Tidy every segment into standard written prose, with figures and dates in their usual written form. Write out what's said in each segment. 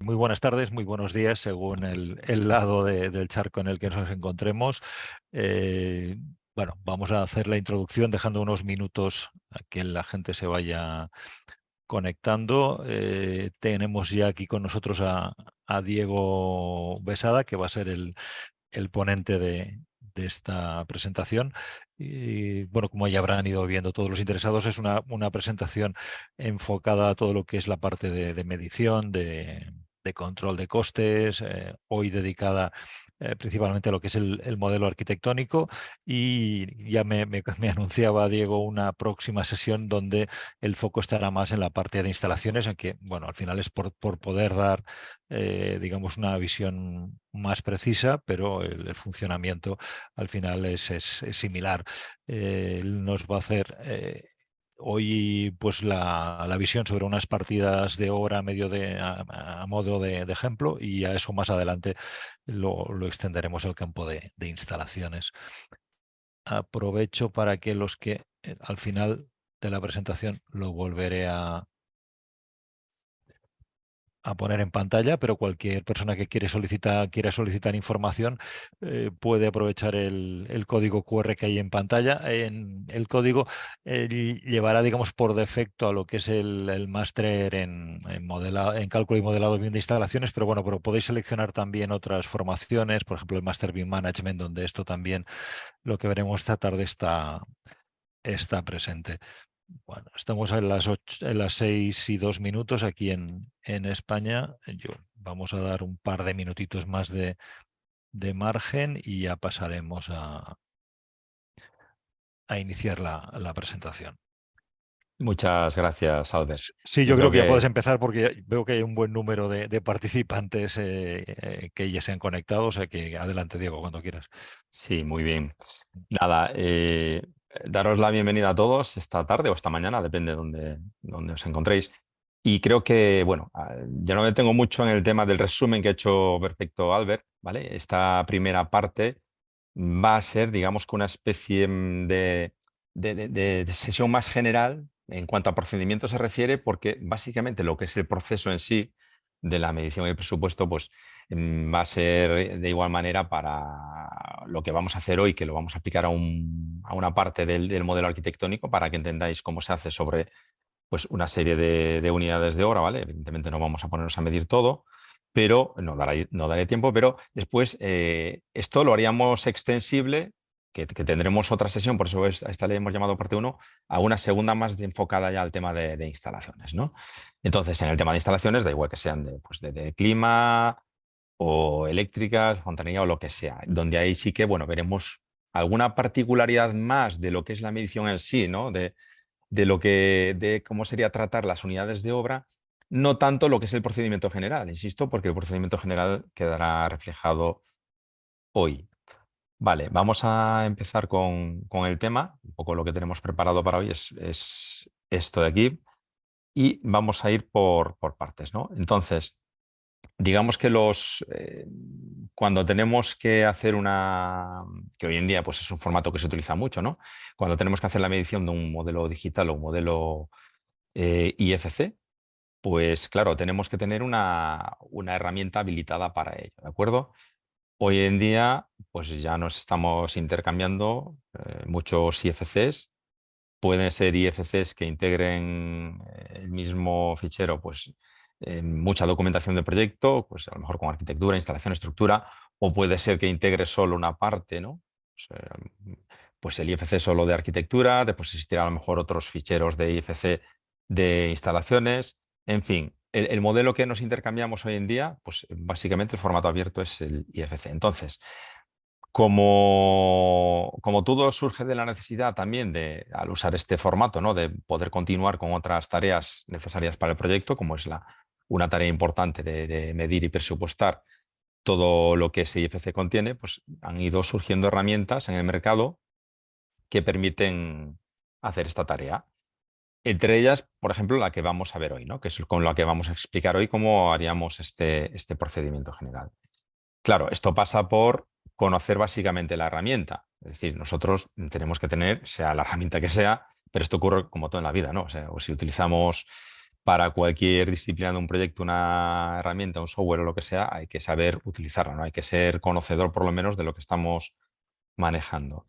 Muy buenas tardes, muy buenos días, según el lado del charco en el que nos encontremos. Eh, bueno, vamos a hacer la introducción dejando unos minutos a que la gente se vaya conectando. Tenemos ya aquí con nosotros a Diego Besada, que va a ser el ponente de esta presentación. Y bueno, como ya habrán ido viendo todos los interesados, es una presentación enfocada a todo lo que es la parte de medición, de control de costes, hoy dedicada principalmente a lo que es el modelo arquitectónico. Y ya me anunciaba Diego una próxima sesión donde el foco estará más en la parte de instalaciones, aunque bueno, al final es por poder dar digamos, una visión más precisa, pero el funcionamiento al final es similar. Él nos va a hacer hoy pues la visión sobre unas partidas de obra a modo de ejemplo, y a eso más adelante lo extenderemos al campo de instalaciones. Aprovecho para que los que al final de la presentación lo volveré a poner en pantalla, pero cualquier persona que quiera solicitar información puede aprovechar el código QR que hay en pantalla. El código llevará, digamos, por defecto a lo que es el máster en cálculo y modelado BIM de instalaciones, pero bueno, pero podéis seleccionar también otras formaciones, por ejemplo, el máster BIM Management, donde esto también lo que veremos esta tarde está presente. Bueno, estamos en las 6:02 aquí en España. Vamos a dar un par de minutitos más de margen y ya pasaremos a iniciar la presentación. Muchas gracias, Albert. Sí, Yo yo creo creo que ya puedes que empezar porque veo que hay un buen número de participantes que ya se han conectado. O sea que adelante, Diego, cuando quieras. sí, muy bien. Nada, daros la bienvenida a todos esta tarde o esta mañana, depende de dónde os encontréis. Y creo que, bueno, ya no me detengo mucho en el tema del resumen que ha hecho perfecto Albert, ¿vale? Esta primera parte va a ser, digamos, que una especie de sesión más general en cuanto a procedimiento se refiere, porque básicamente lo que es el proceso en sí de la medición y el presupuesto, pues va a ser de igual manera para lo que vamos a hacer hoy, que lo vamos a aplicar a una parte del modelo arquitectónico para que entendáis cómo se hace sobre pues, una serie de unidades de obra, ¿vale? Evidentemente no vamos a ponernos a medir todo, pero no daré tiempo, pero después esto lo haríamos extensible, que tendremos otra sesión, por eso a esta le hemos llamado parte 1, a una segunda más enfocada ya al tema de instalaciones, ¿no? Entonces, en el tema de instalaciones, da igual que sean pues de clima o eléctricas, fontanería o lo que sea, donde ahí sí que, bueno, veremos alguna particularidad más de lo que es la medición en sí, ¿no? De cómo sería tratar las unidades de obra, no tanto lo que es el procedimiento general, insisto, porque el procedimiento general quedará reflejado hoy. Vale, vamos a empezar con el tema. Un poco lo que tenemos preparado para hoy es esto de aquí y vamos a ir por partes, ¿no? Entonces, digamos que cuando tenemos que hacer que hoy en día pues es un formato que se utiliza mucho, ¿no? Cuando tenemos que hacer la medición de un modelo digital o un modelo IFC, pues claro, tenemos que tener una herramienta habilitada para ello, ¿de acuerdo? Hoy en día, pues ya nos estamos intercambiando muchos IFCs. Pueden ser IFCs que integren el mismo fichero, pues mucha documentación del proyecto, pues a lo mejor con arquitectura, instalación, estructura, o puede ser que integre solo una parte, ¿no? Pues el IFC solo de arquitectura, después existirán a lo mejor otros ficheros de IFC de instalaciones, en fin. El modelo que nos intercambiamos hoy en día, pues básicamente el formato abierto es el IFC. Entonces, como todo surge de la necesidad también al usar este formato, ¿no? De poder continuar con otras tareas necesarias para el proyecto, como es una tarea importante de medir y presupuestar todo lo que ese IFC contiene, pues han ido surgiendo herramientas en el mercado que permiten hacer esta tarea. Entre ellas, por ejemplo, la que vamos a ver hoy, ¿no? Que es con la que vamos a explicar hoy cómo haríamos este procedimiento general. Claro, esto pasa por conocer básicamente la herramienta. Es decir, nosotros tenemos que tener, sea la herramienta que sea, pero esto ocurre como todo en la vida, ¿no? O sea, o si utilizamos para cualquier disciplina de un proyecto, una herramienta, un software o lo que sea, hay que saber utilizarla, ¿no? Hay que ser conocedor por lo menos de lo que estamos manejando.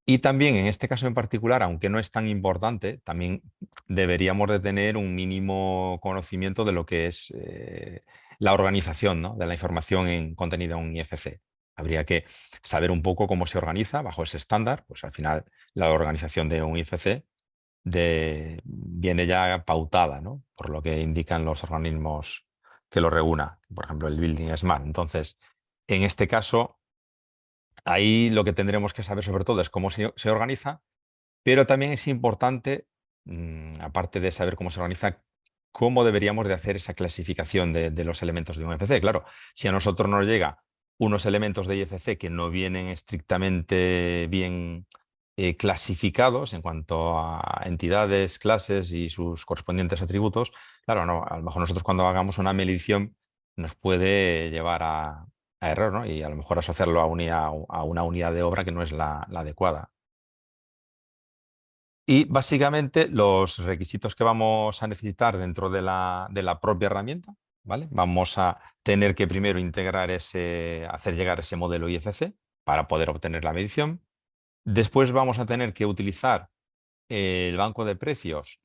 Y también en este caso en particular, aunque no es tan importante, también deberíamos de tener un mínimo conocimiento de lo que es la organización, ¿no?, de la información en contenido en IFC. Habría que saber un poco cómo se organiza bajo ese estándar, pues al final la organización de un IFC viene ya pautada, ¿no?, por lo que indican los organismos que lo regula, por ejemplo el Building Smart. Entonces, en este caso, ahí lo que tendremos que saber sobre todo es cómo se organiza, pero también es importante, aparte de saber cómo se organiza, cómo deberíamos de hacer esa clasificación de los elementos de un IFC. Claro, si a nosotros nos llega unos elementos de IFC que no vienen estrictamente bien clasificados en cuanto a entidades, clases y sus correspondientes atributos, claro, no, a lo mejor nosotros cuando hagamos una medición nos puede llevar a error, ¿no? Y a lo mejor asociarlo a una unidad de obra que no es la adecuada. Y básicamente los requisitos que vamos a necesitar dentro de la propia herramienta, ¿vale? Vamos a tener que primero integrar hacer llegar ese modelo IFC para poder obtener la medición. Después vamos a tener que utilizar el banco de precios.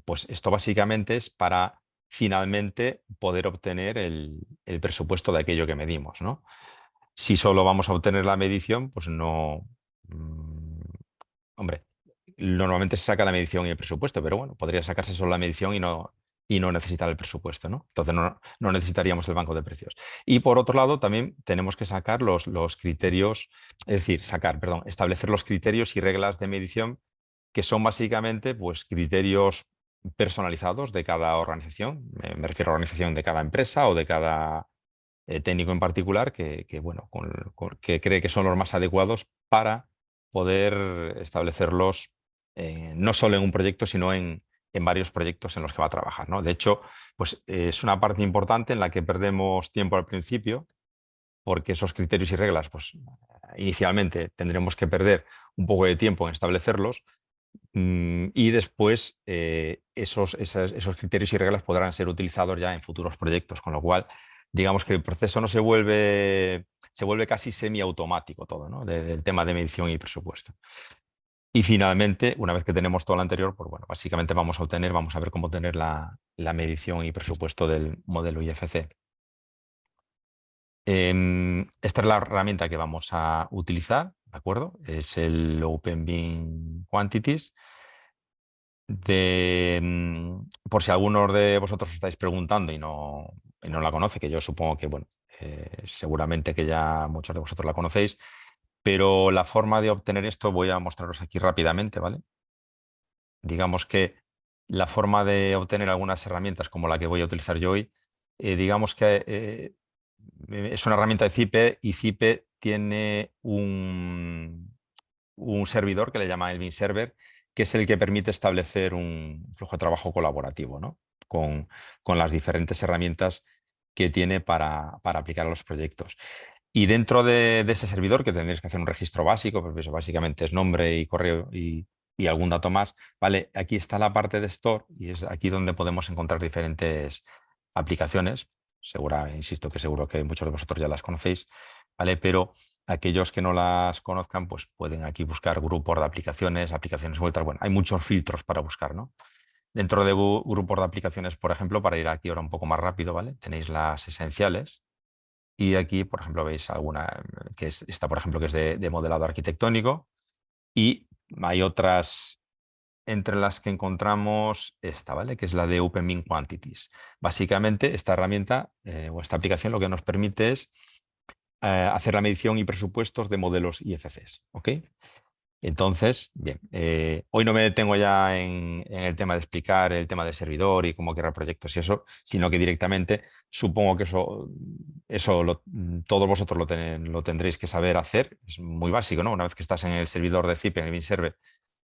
Pues esto básicamente es para finalmente poder obtener el presupuesto de aquello que medimos, ¿no? Si solo vamos a obtener la medición, pues no. Hombre, normalmente se saca la medición y el presupuesto, pero bueno, podría sacarse solo la medición y no necesitar el presupuesto, ¿no? Entonces no necesitaríamos el banco de precios. Y por otro lado, también tenemos que sacar los criterios, es decir, perdón, establecer los criterios y reglas de medición que son básicamente pues, criterios personalizados de cada organización. Me refiero a la organización de cada empresa o de cada técnico en particular bueno, que cree que son los más adecuados para poder establecerlos no solo en un proyecto, sino en varios proyectos en los que va a trabajar, ¿no? De hecho, pues, es una parte importante en la que perdemos tiempo al principio, porque esos criterios y reglas, pues inicialmente tendremos que perder un poco de tiempo en establecerlos, y después esos criterios y reglas podrán ser utilizados ya en futuros proyectos, con lo cual digamos que el proceso no se vuelve casi semiautomático todo, ¿no?, del tema de medición y presupuesto. Y finalmente, una vez que tenemos todo lo anterior, pues bueno, básicamente vamos a ver cómo obtener la medición y presupuesto del modelo IFC. Esta es la herramienta que vamos a utilizar, ¿de acuerdo? Es el OpenBeam Quantities. Por si algunos de vosotros os estáis preguntando y no la conoce, que yo supongo que, bueno, seguramente que ya muchos de vosotros la conocéis, pero la forma de obtener esto voy a mostraros aquí rápidamente, ¿vale? Digamos que la forma de obtener algunas herramientas como la que voy a utilizar yo hoy, digamos que es una herramienta de Zipe y Zipe tiene un servidor que le llama Elvin Server, que es el que permite establecer un flujo de trabajo colaborativo, ¿no?, con las diferentes herramientas que tiene para aplicar a los proyectos. Y dentro de ese servidor, que tendréis que hacer un registro básico, porque eso básicamente es nombre y correo y algún dato más, ¿vale? Aquí está la parte de Store y es aquí donde podemos encontrar diferentes aplicaciones. Insisto que seguro que muchos de vosotros ya las conocéis, ¿vale? Pero aquellos que no las conozcan, pues pueden aquí buscar grupos de aplicaciones, aplicaciones sueltas. Bueno, hay muchos filtros para buscar, ¿no? Dentro de grupos de aplicaciones, por ejemplo, para ir aquí ahora un poco más rápido, ¿vale? Tenéis las esenciales. Y aquí, por ejemplo, veis alguna esta, por ejemplo, que es de modelado arquitectónico. Y hay otras entre las que encontramos esta, ¿vale?, que es la de OpenBeam Quantities. Básicamente, esta herramienta o esta aplicación lo que nos permite es hacer la medición y presupuestos de modelos IFCs. ¿Ok? Entonces, bien, hoy no me detengo ya en el tema de explicar el tema del servidor y cómo crear proyectos y eso, sino que directamente supongo que todos vosotros lo tendréis que saber hacer. Es muy básico, ¿no? Una vez que estás en el servidor de Zip, en el BinServer,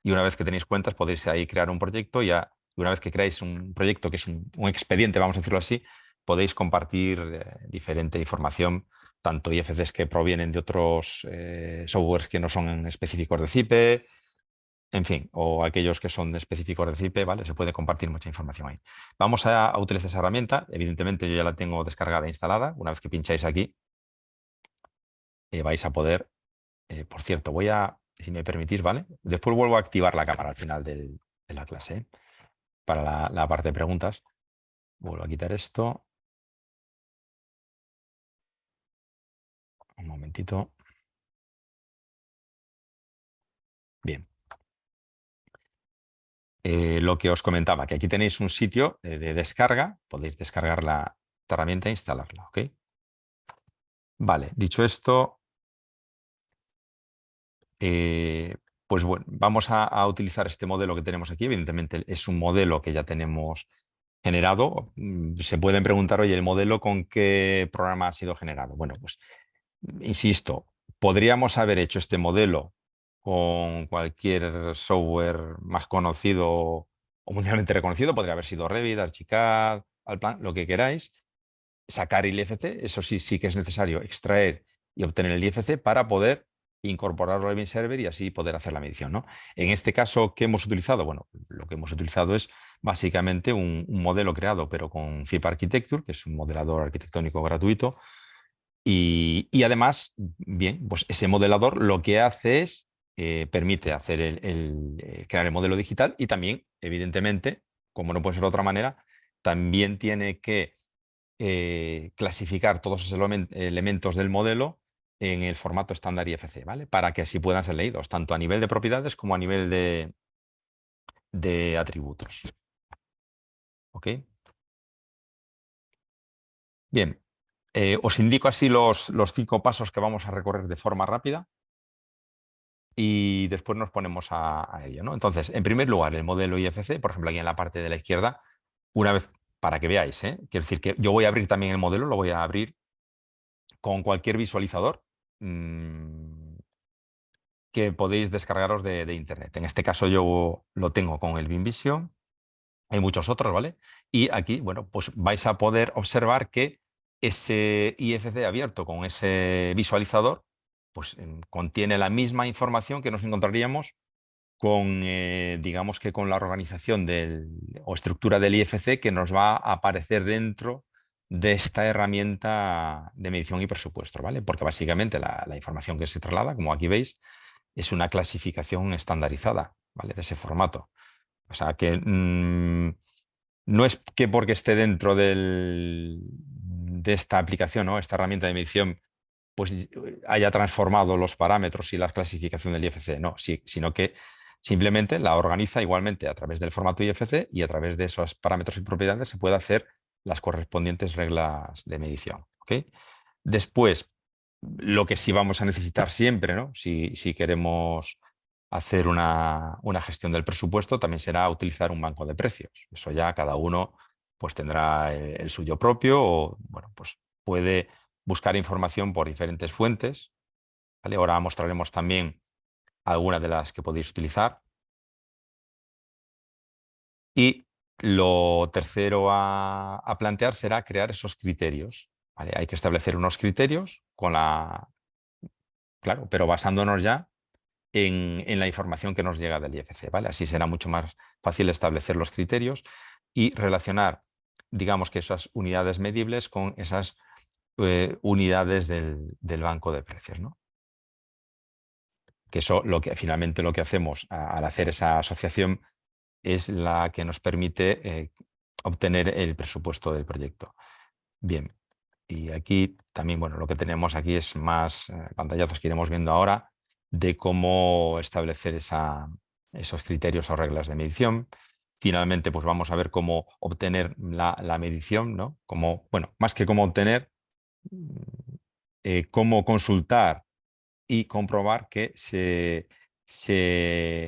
y una vez que tenéis cuentas, podéis ahí crear un proyecto y una vez que creáis un proyecto que es un expediente, vamos a decirlo así, podéis compartir diferente información, tanto IFCs que provienen de otros softwares que no son específicos de Zipe, en fin, o aquellos que son específicos de CIPE, ¿vale? Se puede compartir mucha información ahí. Vamos a utilizar esa herramienta. Evidentemente yo ya la tengo descargada e instalada. Una vez que pincháis aquí, vais a poder, por cierto, voy a, si me permitís, ¿vale? Después vuelvo a activar la cámara al final de la clase, ¿eh? Para la parte de preguntas. Vuelvo a quitar esto. Un momentito. Bien. Lo que os comentaba, que aquí tenéis un sitio de descarga, podéis descargar la herramienta e instalarla, ¿ok? Vale, dicho esto, pues bueno, vamos a utilizar este modelo que tenemos aquí. Evidentemente es un modelo que ya tenemos generado. Se pueden preguntar, oye, ¿el modelo con qué programa ha sido generado? Bueno, pues insisto, podríamos haber hecho este modelo con cualquier software más conocido o mundialmente reconocido. Podría haber sido Revit, Archicad, Allplan, lo que queráis. Sacar el IFC, eso sí, sí que es necesario extraer y obtener el IFC para poder incorporarlo al BIM Server y así poder hacer la medición, ¿no? En este caso, ¿qué hemos utilizado? Bueno, lo que hemos utilizado es básicamente un modelo creado, pero con FIP Architecture, que es un modelador arquitectónico gratuito. Y además, bien, pues ese modelador lo que hace es, permite hacer crear el modelo digital y también, evidentemente, como no puede ser de otra manera, también tiene que clasificar todos esos elementos del modelo en el formato estándar IFC, ¿vale? Para que así puedan ser leídos, tanto a nivel de propiedades como a nivel de atributos. ¿Ok? Bien, os indico así los 5 pasos que vamos a recorrer de forma rápida y después nos ponemos a ello, ¿no? Entonces, en primer lugar, el modelo IFC, por ejemplo, aquí en la parte de la izquierda, una vez, para que veáis, ¿eh? Quiero decir que yo voy a abrir también el modelo, lo voy a abrir con cualquier visualizador que podéis descargaros de internet. En este caso yo lo tengo con el BIM Vision, hay muchos otros, ¿vale? Y aquí, bueno, pues vais a poder observar que ese IFC abierto con ese visualizador, pues contiene la misma información que nos encontraríamos con, digamos que con la organización o estructura del IFC que nos va a aparecer dentro de esta herramienta de medición y presupuesto, ¿vale? Porque básicamente la información que se traslada, como aquí veis, es una clasificación estandarizada, ¿vale? De ese formato. O sea que no es que porque esté dentro de esta aplicación, ¿no? Esta herramienta de medición, pues haya transformado los parámetros y la clasificación del IFC, no, sí, sino que simplemente la organiza igualmente a través del formato IFC y a través de esos parámetros y propiedades se puede hacer las correspondientes reglas de medición. ¿Ok? Después, lo que sí vamos a necesitar siempre, ¿no? Si queremos hacer una gestión del presupuesto, también será utilizar un banco de precios. Eso ya cada uno pues tendrá el suyo propio o, bueno, pues puede buscar información por diferentes fuentes, ¿vale? Ahora mostraremos también algunas de las que podéis utilizar. Y lo tercero a plantear será crear esos criterios, ¿vale? Hay que establecer unos criterios claro, pero basándonos ya en la información que nos llega del IFC, ¿vale? Así será mucho más fácil establecer los criterios y relacionar, digamos que esas unidades medibles con esas unidades del banco de precios, ¿no? Que eso finalmente lo que hacemos al hacer esa asociación es la que nos permite obtener el presupuesto del proyecto. Bien, y aquí también, bueno, lo que tenemos aquí es más pantallazos que iremos viendo ahora de cómo establecer esos criterios o reglas de medición. Finalmente, pues vamos a ver cómo obtener la medición, ¿no? Bueno, más que cómo obtener, cómo consultar y comprobar que se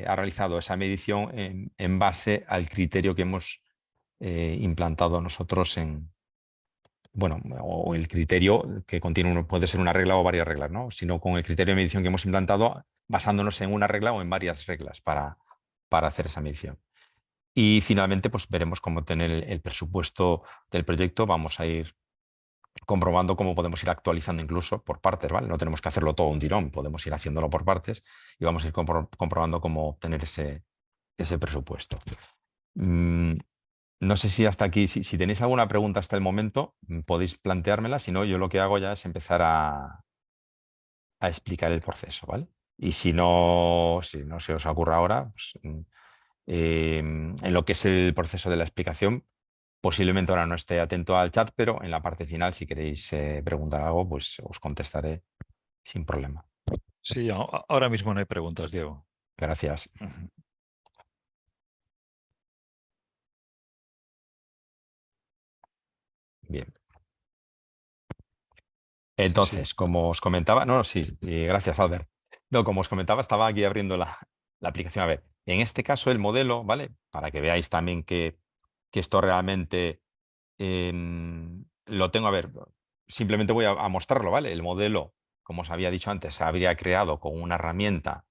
ha realizado esa medición en base al criterio que hemos implantado nosotros bueno, o el criterio que contiene, puede ser una regla o varias reglas, ¿no? Sino con el criterio de medición que hemos implantado basándonos en una regla o en varias reglas para hacer esa medición. Y finalmente, pues veremos cómo tener el presupuesto del proyecto. Vamos a ir comprobando cómo podemos ir actualizando incluso por partes, ¿vale? No tenemos que hacerlo todo un tirón, podemos ir haciéndolo por partes y vamos a ir comprobando cómo obtener ese presupuesto. No sé si hasta aquí, si tenéis alguna pregunta hasta el momento, podéis planteármela, si no, yo lo que hago ya es empezar a explicar el proceso, ¿vale? Y si no se os ocurre ahora, pues, en lo que es el proceso de la explicación, posiblemente ahora no esté atento al chat, pero en la parte final, si queréis preguntar algo, pues os contestaré sin problema. Sí, ahora mismo no hay preguntas, Diego. Gracias. Ujú. Bien. Sí, sí. Entonces, como os comentaba, no, sí, gracias, Albert. No, como os comentaba, estaba aquí abriendo la aplicación. A ver, en este caso el modelo, ¿vale? Para que veáis también que esto realmente lo tengo, a ver, simplemente voy a mostrarlo, ¿vale? El modelo, como os había dicho antes, se habría creado con una herramienta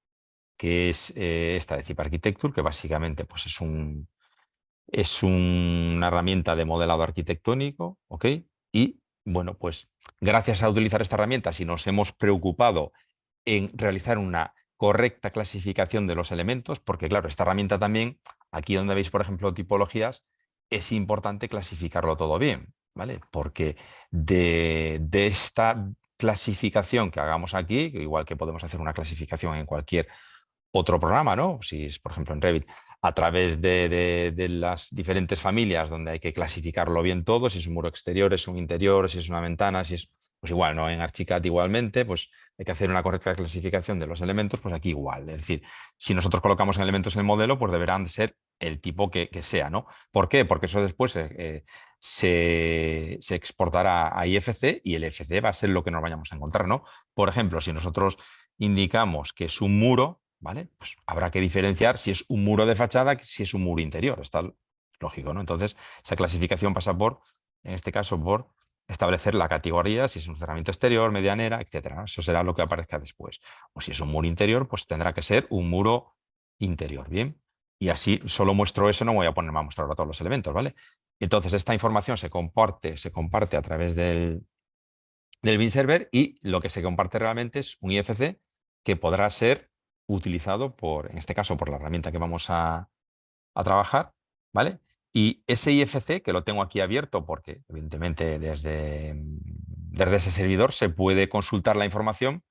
que es esta de Zip Architecture, que básicamente pues, es una herramienta de modelado arquitectónico, ¿ok? Y bueno, pues gracias a utilizar esta herramienta, si nos hemos preocupado en realizar una correcta clasificación de los elementos, porque claro, esta herramienta también, aquí donde veis, por ejemplo, tipologías, es importante clasificarlo todo bien, ¿vale? Porque de esta clasificación que hagamos aquí, igual que podemos hacer una clasificación en cualquier otro programa, ¿no? Si es, por ejemplo, en Revit, a través de las diferentes familias donde hay que clasificarlo bien todo, si es un muro exterior, es un interior, si es una ventana, si es, pues igual, ¿no? En Archicad igualmente, pues hay que hacer una correcta clasificación de los elementos, pues aquí igual. Es decir, si nosotros colocamos elementos en el modelo, pues deberán de ser el tipo que sea, ¿no? ¿Por qué? Porque eso después se exportará a IFC y el IFC va a ser lo que nos vayamos a encontrar, ¿no? Por ejemplo, si nosotros indicamos que es un muro, ¿vale? Pues habrá que diferenciar si es un muro de fachada, que si es un muro interior. Está lógico, ¿no? Entonces, esa clasificación pasa por, en este caso, por establecer la categoría, si es un cerramiento exterior, medianera, etcétera, ¿no? Eso será lo que aparezca después. O si es un muro interior, pues tendrá que ser un muro interior, ¿bien? Y así solo muestro eso, no voy a ponerme a mostrar ahora todos los elementos, ¿vale? Entonces, esta información se comparte a través del BIM server y lo que se comparte realmente es un IFC que podrá ser utilizado en este caso, por la herramienta que vamos a trabajar, ¿vale? Y ese IFC, que lo tengo aquí abierto porque evidentemente desde ese servidor se puede consultar la información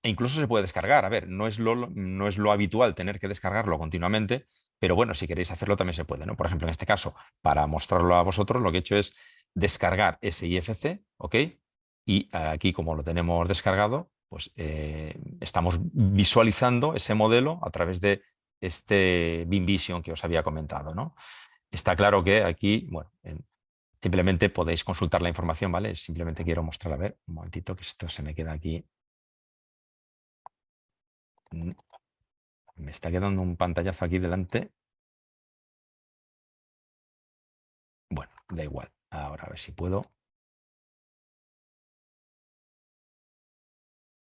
e incluso se puede descargar. A ver, no es lo habitual tener que descargarlo continuamente, pero bueno, si queréis hacerlo también se puede, ¿no? Por ejemplo, en este caso, para mostrarlo a vosotros, lo que he hecho es descargar ese IFC, ¿ok? Y aquí, como lo tenemos descargado, pues estamos visualizando ese modelo a través de este BIM Vision que os había comentado, ¿no? Está claro que aquí, bueno, simplemente podéis consultar la información, ¿vale? Simplemente quiero mostrar, a ver, un momentito que esto se me queda aquí. Me está quedando un pantallazo aquí delante. Bueno, da igual. Ahora a ver si puedo.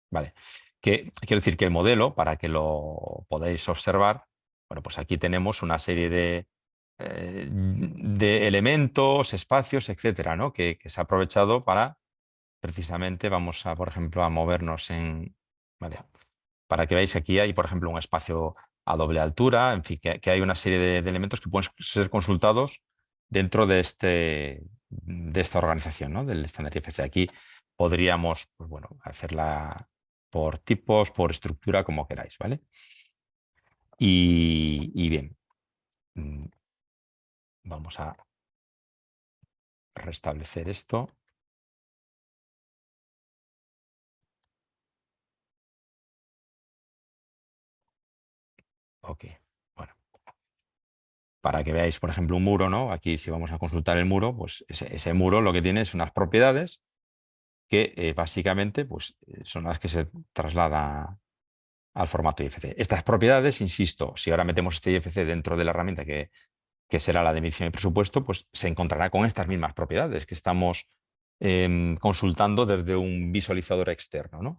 Vale. Quiero decir que el modelo, para que lo podáis observar, bueno, pues aquí tenemos una serie de elementos, espacios, etcétera, ¿no? Que se ha aprovechado para, precisamente, vamos a, por ejemplo, a movernos vale, para que veáis que aquí hay, por ejemplo, un espacio a doble altura, en fin, que hay una serie de elementos que pueden ser consultados dentro de esta organización, ¿no? Del estándar IFC. Aquí podríamos, pues bueno, hacerla por tipos, por estructura, como queráis, ¿vale? Y bien, mm, vamos a restablecer esto. Ok, bueno. Para que veáis, por ejemplo, un muro, ¿no? Aquí si vamos a consultar el muro, pues ese muro lo que tiene es unas propiedades que básicamente pues, son las que se traslada al formato IFC. Estas propiedades, insisto, si ahora metemos este IFC dentro de la herramienta que será la de medición y presupuesto, pues se encontrará con estas mismas propiedades que estamos consultando desde un visualizador externo, ¿no?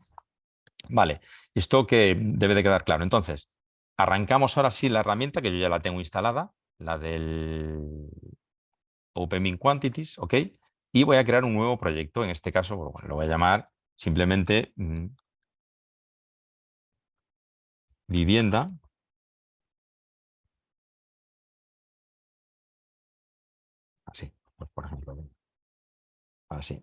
Vale, esto que debe de quedar claro. Entonces, arrancamos ahora sí la herramienta que yo ya la tengo instalada, la del OpenBIM Quantities, ¿ok? y voy a crear un nuevo proyecto. En este caso, bueno, lo voy a llamar simplemente vivienda. Así, pues, por ejemplo, así.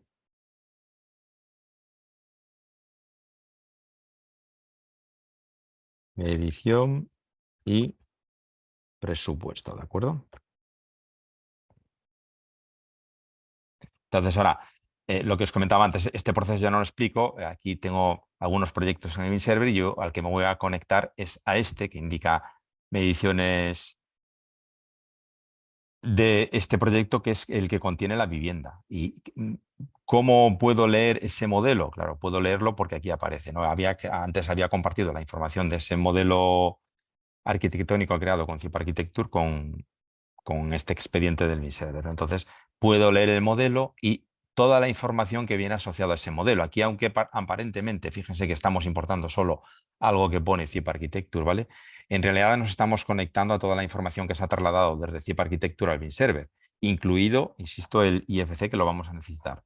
Edición y presupuesto, ¿de acuerdo? Entonces, ahora, lo que os comentaba antes, este proceso ya no lo explico. Aquí tengo algunos proyectos en el server y yo al que me voy a conectar es a este que indica mediciones de este proyecto, que es el que contiene la vivienda. ¿Y cómo puedo leer ese modelo? Claro, puedo leerlo porque aquí aparece, ¿no? Antes había compartido la información de ese modelo arquitectónico creado con Zip Architecture con este expediente del miserver. Entonces, puedo leer el modelo y toda la información que viene asociada a ese modelo. Aquí, aunque aparentemente, fíjense que estamos importando solo algo que pone Zip Architecture, ¿vale? En realidad nos estamos conectando a toda la información que se ha trasladado desde Zip Architecture al BinServer, incluido, insisto, el IFC que lo vamos a necesitar.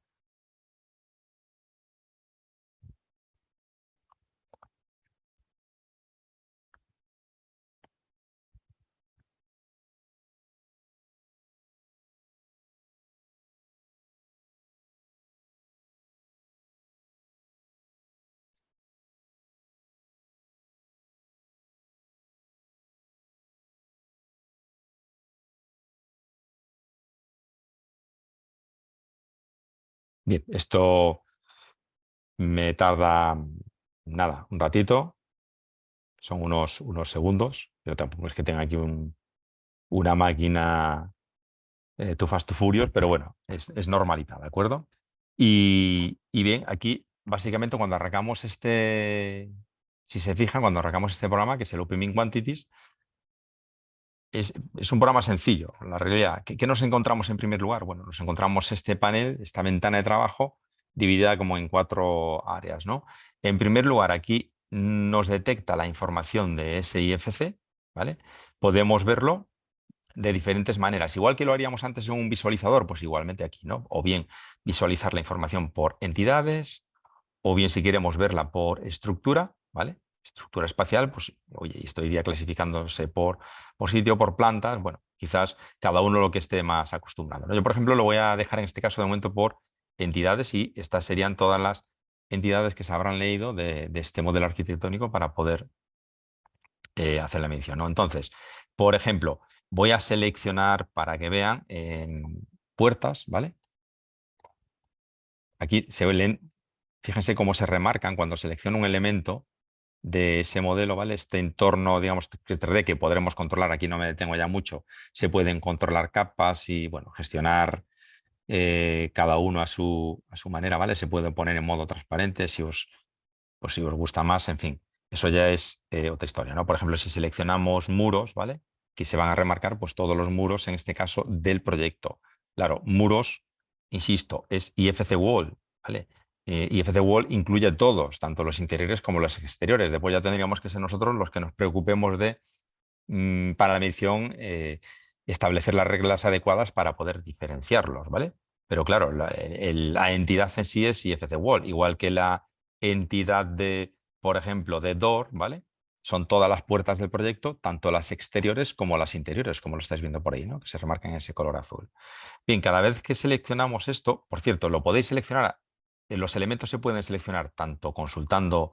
Bien, esto me tarda nada, un ratito, son unos segundos. Yo tampoco es que tenga aquí una máquina too fast, too furious, pero bueno, es normalita, ¿de acuerdo? Y bien, aquí básicamente cuando arrancamos si se fijan, cuando arrancamos este programa, que es el Opening Quantities, es un programa sencillo, la realidad. ¿Qué nos encontramos en primer lugar? Bueno, nos encontramos este panel, esta ventana de trabajo, dividida como en 4 áreas, ¿no? En primer lugar, aquí nos detecta la información de ese IFC, ¿vale? Podemos verlo de diferentes maneras. Igual que lo haríamos antes en un visualizador, pues igualmente aquí, ¿no? O bien visualizar la información por entidades, o bien si queremos verla por estructura, ¿vale? Estructura espacial, pues oye, esto iría clasificándose por sitio, por plantas, bueno, quizás cada uno lo que esté más acostumbrado, ¿no? Yo, por ejemplo, lo voy a dejar en este caso de momento por entidades y estas serían todas las entidades que se habrán leído de este modelo arquitectónico para poder hacer la medición, ¿no? Entonces, por ejemplo, voy a seleccionar para que vean puertas, ¿vale? Aquí fíjense cómo se remarcan cuando selecciono un elemento de ese modelo, ¿vale? Este entorno, digamos, 3D que podremos controlar, aquí no me detengo ya mucho, se pueden controlar capas y, bueno, gestionar cada uno a su manera, ¿vale? Se puede poner en modo transparente pues si os gusta más, en fin, eso ya es otra historia, ¿no? Por ejemplo, si seleccionamos muros, ¿vale? Que se van a remarcar pues todos los muros, en este caso, del proyecto. Claro, muros, insisto, es IFC Wall, ¿vale? IFC Wall incluye todos, tanto los interiores como los exteriores. Después ya tendríamos que ser nosotros los que nos preocupemos de, para la medición, establecer las reglas adecuadas para poder diferenciarlos, ¿vale? Pero claro, la entidad en sí es IFC Wall, igual que la entidad de, por ejemplo, de Door, ¿vale? Son todas las puertas del proyecto, tanto las exteriores como las interiores, como lo estáis viendo por ahí, ¿no? Que se remarcan en ese color azul. Bien, cada vez que seleccionamos esto, por cierto, lo podéis seleccionar, los elementos se pueden seleccionar tanto consultando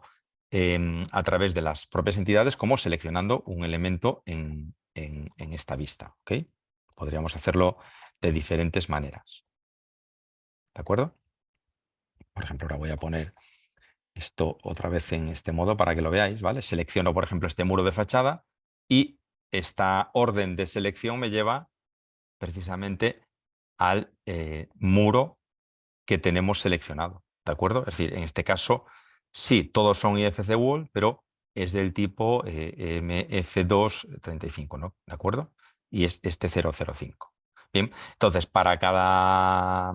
a través de las propias entidades como seleccionando un elemento en esta vista, ¿ok? Podríamos hacerlo de diferentes maneras, ¿de acuerdo? Por ejemplo, ahora voy a poner esto otra vez en este modo para que lo veáis, ¿vale? Selecciono, por ejemplo, este muro de fachada y esta orden de selección me lleva precisamente al muro que tenemos seleccionado, ¿de acuerdo? Es decir, en este caso, sí, todos son IFC Wall, pero es del tipo MF235, ¿no? ¿De acuerdo? Y es este 005. Bien, entonces, para cada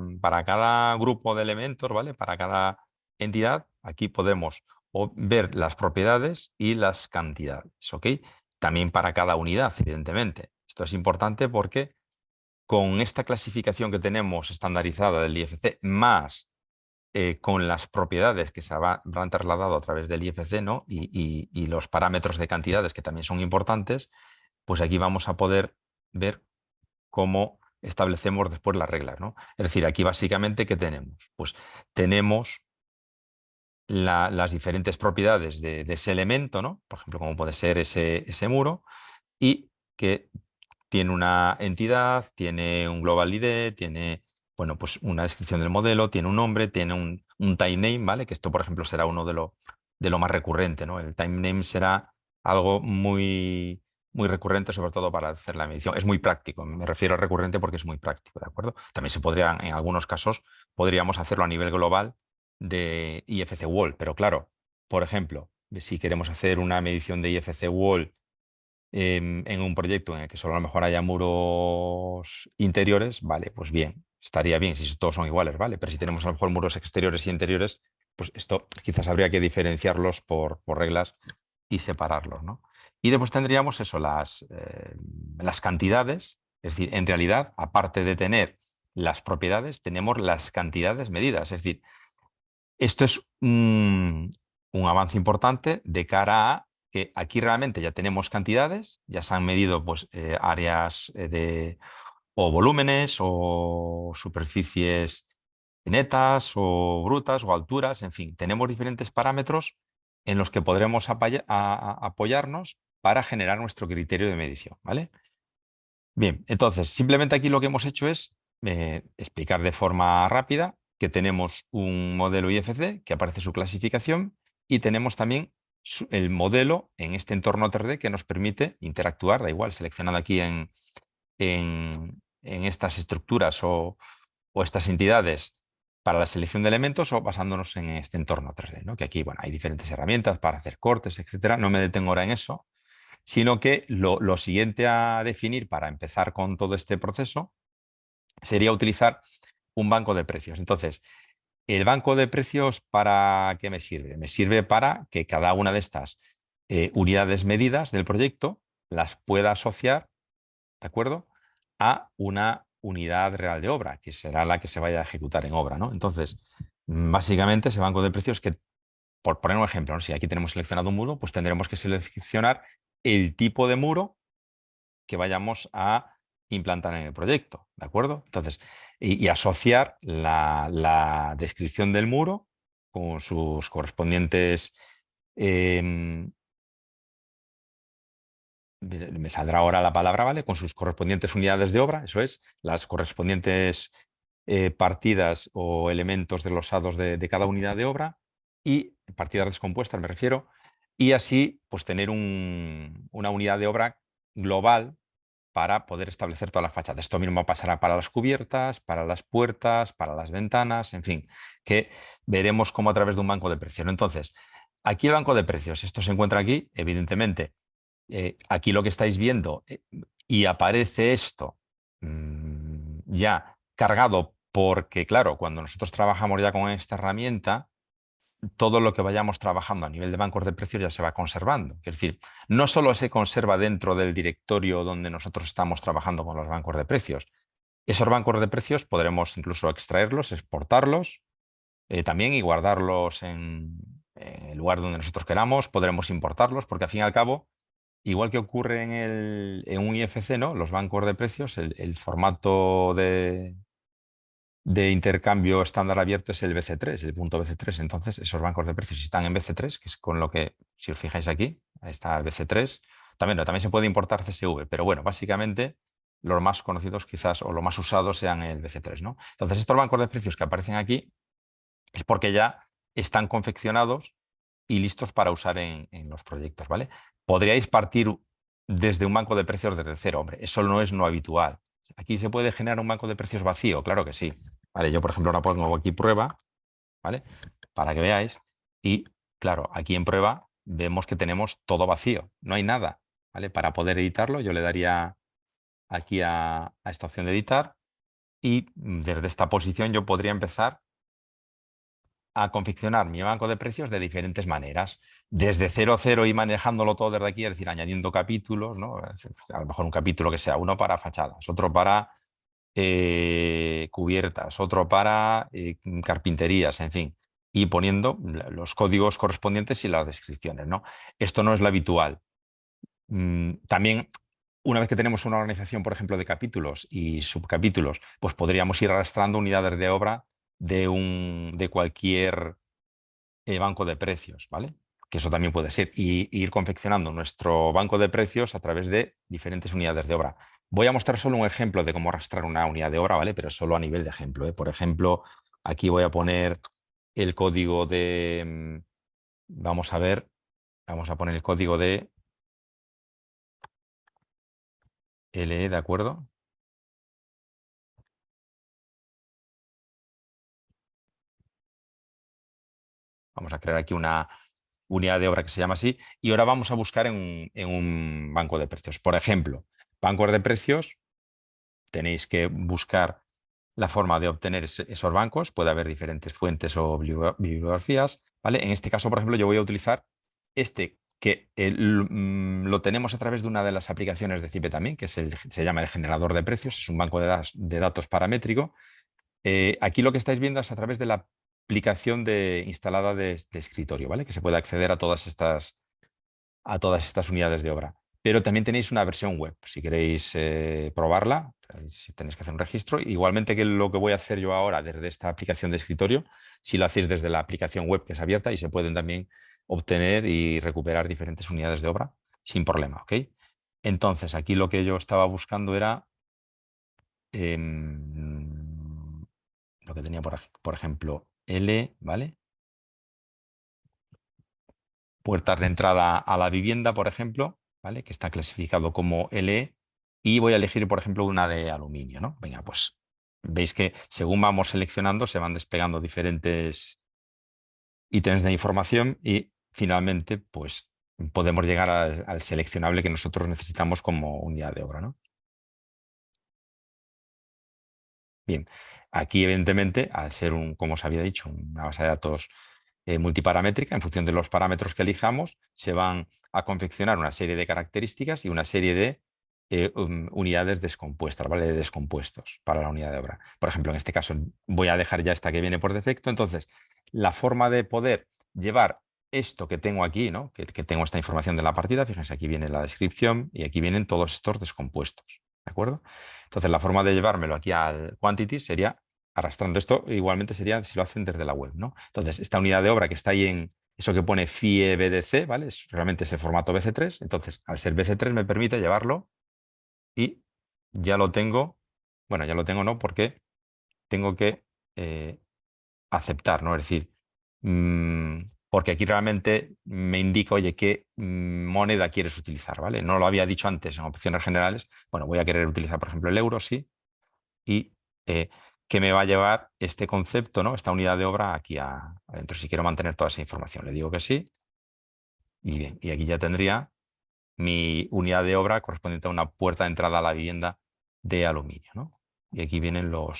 grupo de elementos, ¿vale? Para cada entidad, aquí podemos ver las propiedades y las cantidades, ¿ok? También para cada unidad, evidentemente. Esto es importante porque con esta clasificación que tenemos estandarizada del IFC, más con las propiedades que se habrán trasladado a través del IFC, ¿no? y los parámetros de cantidades que también son importantes, pues aquí vamos a poder ver cómo establecemos después las reglas, ¿no? Es decir, aquí básicamente, ¿qué tenemos? Pues tenemos las diferentes propiedades de ese elemento, ¿no? Por ejemplo, como puede ser ese muro, y que tiene una entidad, tiene un global ID, tiene, bueno, pues una descripción del modelo, tiene un nombre, tiene un time name, ¿vale? Que esto, por ejemplo, será uno de lo más recurrente, ¿no? El time name será algo muy recurrente, sobre todo para hacer la medición. Es muy práctico, me refiero a recurrente porque es muy práctico, ¿de acuerdo? También se podría, en algunos casos, podríamos hacerlo a nivel global de IFC Wall, pero claro, por ejemplo, si queremos hacer una medición de IFC Wall en un proyecto en el que solo a lo mejor haya muros interiores, vale, pues bien, estaría bien si todos son iguales, ¿vale? Pero si tenemos a lo mejor muros exteriores y interiores, pues esto quizás habría que diferenciarlos por reglas y separarlos, ¿no? Y después tendríamos eso, las cantidades, es decir, en realidad, aparte de tener las propiedades, tenemos las cantidades medidas, es decir, esto es un avance importante de cara a que aquí realmente ya tenemos cantidades, ya se han medido pues, áreas o volúmenes o superficies netas o brutas o alturas, en fin, tenemos diferentes parámetros en los que podremos apoyarnos para generar nuestro criterio de medición, ¿vale? Bien, entonces, simplemente aquí lo que hemos hecho es explicar de forma rápida que tenemos un modelo IFC, que aparece su clasificación, y tenemos también el modelo en este entorno 3D que nos permite interactuar, da igual, seleccionado aquí en estas estructuras o estas entidades para la selección de elementos o basándonos en este entorno 3D, ¿no? Que aquí, bueno, hay diferentes herramientas para hacer cortes, etcétera. No me detengo ahora en eso, sino que lo siguiente a definir para empezar con todo este proceso sería utilizar un banco de precios. Entonces, ¿el banco de precios para qué me sirve? Me sirve para que cada una de estas unidades medidas del proyecto las pueda asociar, ¿de acuerdo?, a una unidad real de obra, que será la que se vaya a ejecutar en obra, ¿no? Entonces, básicamente ese banco de precios que, por poner un ejemplo, ¿no? Si aquí tenemos seleccionado un muro, pues tendremos que seleccionar el tipo de muro que vayamos a implantar en el proyecto, ¿de acuerdo? Entonces, y asociar la descripción del muro con sus correspondientes, me saldrá ahora la palabra, ¿vale? Con sus correspondientes unidades de obra, eso es, las correspondientes partidas o elementos desglosados de cada unidad de obra y partidas descompuestas, me refiero, y así pues tener una unidad de obra global para poder establecer todas las fachadas. Esto mismo pasará para las cubiertas, para las puertas, para las ventanas, en fin, que veremos cómo a través de un banco de precios. Entonces, aquí el banco de precios, esto se encuentra aquí, evidentemente, aquí lo que estáis viendo y aparece esto ya cargado porque, claro, cuando nosotros trabajamos ya con esta herramienta, todo lo que vayamos trabajando a nivel de bancos de precios ya se va conservando. Es decir, no solo se conserva dentro del directorio donde nosotros estamos trabajando con los bancos de precios. Esos bancos de precios podremos incluso extraerlos, exportarlos también y guardarlos en el lugar donde nosotros queramos. Podremos importarlos porque al fin y al cabo, igual que ocurre en un IFC, ¿no? Los bancos de precios, el formato de intercambio estándar abierto es el BC3, el punto BC3. Entonces, esos bancos de precios están en BC3, que es con lo que, si os fijáis aquí, ahí está el BC3. También se puede importar CSV, pero bueno, básicamente los más conocidos quizás o los más usados sean el BC3, ¿no? Entonces, estos bancos de precios que aparecen aquí es porque ya están confeccionados y listos para usar en los proyectos, ¿vale? Podríais partir desde un banco de precios desde cero, hombre, eso no es no habitual. ¿Aquí se puede generar un banco de precios vacío? Claro que sí. Vale, yo, por ejemplo, ahora pongo aquí prueba, ¿vale? Para que veáis. Y, claro, aquí en prueba vemos que tenemos todo vacío, no hay nada, ¿vale? Para poder editarlo, yo le daría aquí a esta opción de editar y desde esta posición yo podría empezar a confeccionar mi banco de precios de diferentes maneras. Desde 0 y manejándolo todo desde aquí, es decir, añadiendo capítulos, ¿no? A lo mejor un capítulo que sea uno para fachadas, otro para cubiertas, otro para carpinterías, en fin, y poniendo los códigos correspondientes y las descripciones, ¿no? Esto no es lo habitual. También, una vez que tenemos una organización, por ejemplo, de capítulos y subcapítulos, pues podríamos ir arrastrando unidades de obra de cualquier banco de precios, ¿vale? Que eso también puede ser. Y ir confeccionando nuestro banco de precios a través de diferentes unidades de obra. Voy a mostrar solo un ejemplo de cómo arrastrar una unidad de obra, ¿vale? Pero solo a nivel de ejemplo, ¿eh? Por ejemplo, aquí voy a poner el código de... Vamos a ver, vamos a poner el código de LE, ¿de acuerdo? Vamos a crear aquí una unidad de obra que se llama así. Y ahora vamos a buscar en un banco de precios. Por ejemplo, bancos de precios, tenéis que buscar la forma de obtener esos bancos. Puede haber diferentes fuentes o bibliografías, ¿vale? En este caso, por ejemplo, yo voy a utilizar este que lo tenemos a través de una de las aplicaciones de CIPE también, que se llama el generador de precios. Es un banco de datos paramétrico. Aquí lo que estáis viendo es a través de la aplicación instalada de escritorio, ¿vale? Que se puede acceder a todas estas unidades de obra. Pero también tenéis una versión web, si queréis probarla, si tenéis que hacer un registro. Igualmente que lo que voy a hacer yo ahora desde esta aplicación de escritorio, si lo hacéis desde la aplicación web que es abierta y se pueden también obtener y recuperar diferentes unidades de obra sin problema, ¿ok? Entonces, aquí lo que yo estaba buscando era lo que tenía, por ejemplo, L, ¿vale? Puertas de entrada a la vivienda, por ejemplo, ¿vale? Que está clasificado como LE, y voy a elegir, por ejemplo, una de aluminio, ¿no? Venga, pues veis que según vamos seleccionando se van despegando diferentes ítems de información y finalmente, pues podemos llegar al seleccionable que nosotros necesitamos como unidad de obra, ¿no? Bien, aquí evidentemente, al ser como os había dicho, una base de datos multiparamétrica, en función de los parámetros que elijamos, se van a confeccionar una serie de características y una serie de unidades descompuestas, ¿vale? De descompuestos para la unidad de obra. Por ejemplo, en este caso voy a dejar ya esta que viene por defecto. Entonces, la forma de poder llevar esto que tengo aquí, ¿no? Que tengo esta información de la partida, fíjense, aquí viene la descripción y aquí vienen todos estos descompuestos, ¿de acuerdo? Entonces, la forma de llevármelo aquí al quantity sería arrastrando esto, igualmente sería si lo hacen desde la web, ¿no? Entonces, esta unidad de obra que está ahí en eso que pone FIE BDC, ¿vale? Realmente es el formato BC3. Entonces, al ser BC3 me permite llevarlo y ya lo tengo. Bueno, ya lo tengo, ¿no? Porque tengo que eh, aceptar, ¿no? Es decir, porque aquí realmente me indica, oye, qué moneda quieres utilizar, ¿vale? No lo había dicho antes en opciones generales. Bueno, voy a querer utilizar, por ejemplo, el euro, sí, y que me va a llevar este concepto, ¿no? Esta unidad de obra aquí adentro. Si quiero mantener toda esa información, le digo que sí. Y bien, y aquí ya tendría mi unidad de obra correspondiente a una puerta de entrada a la vivienda de aluminio, ¿no? Y aquí vienen lo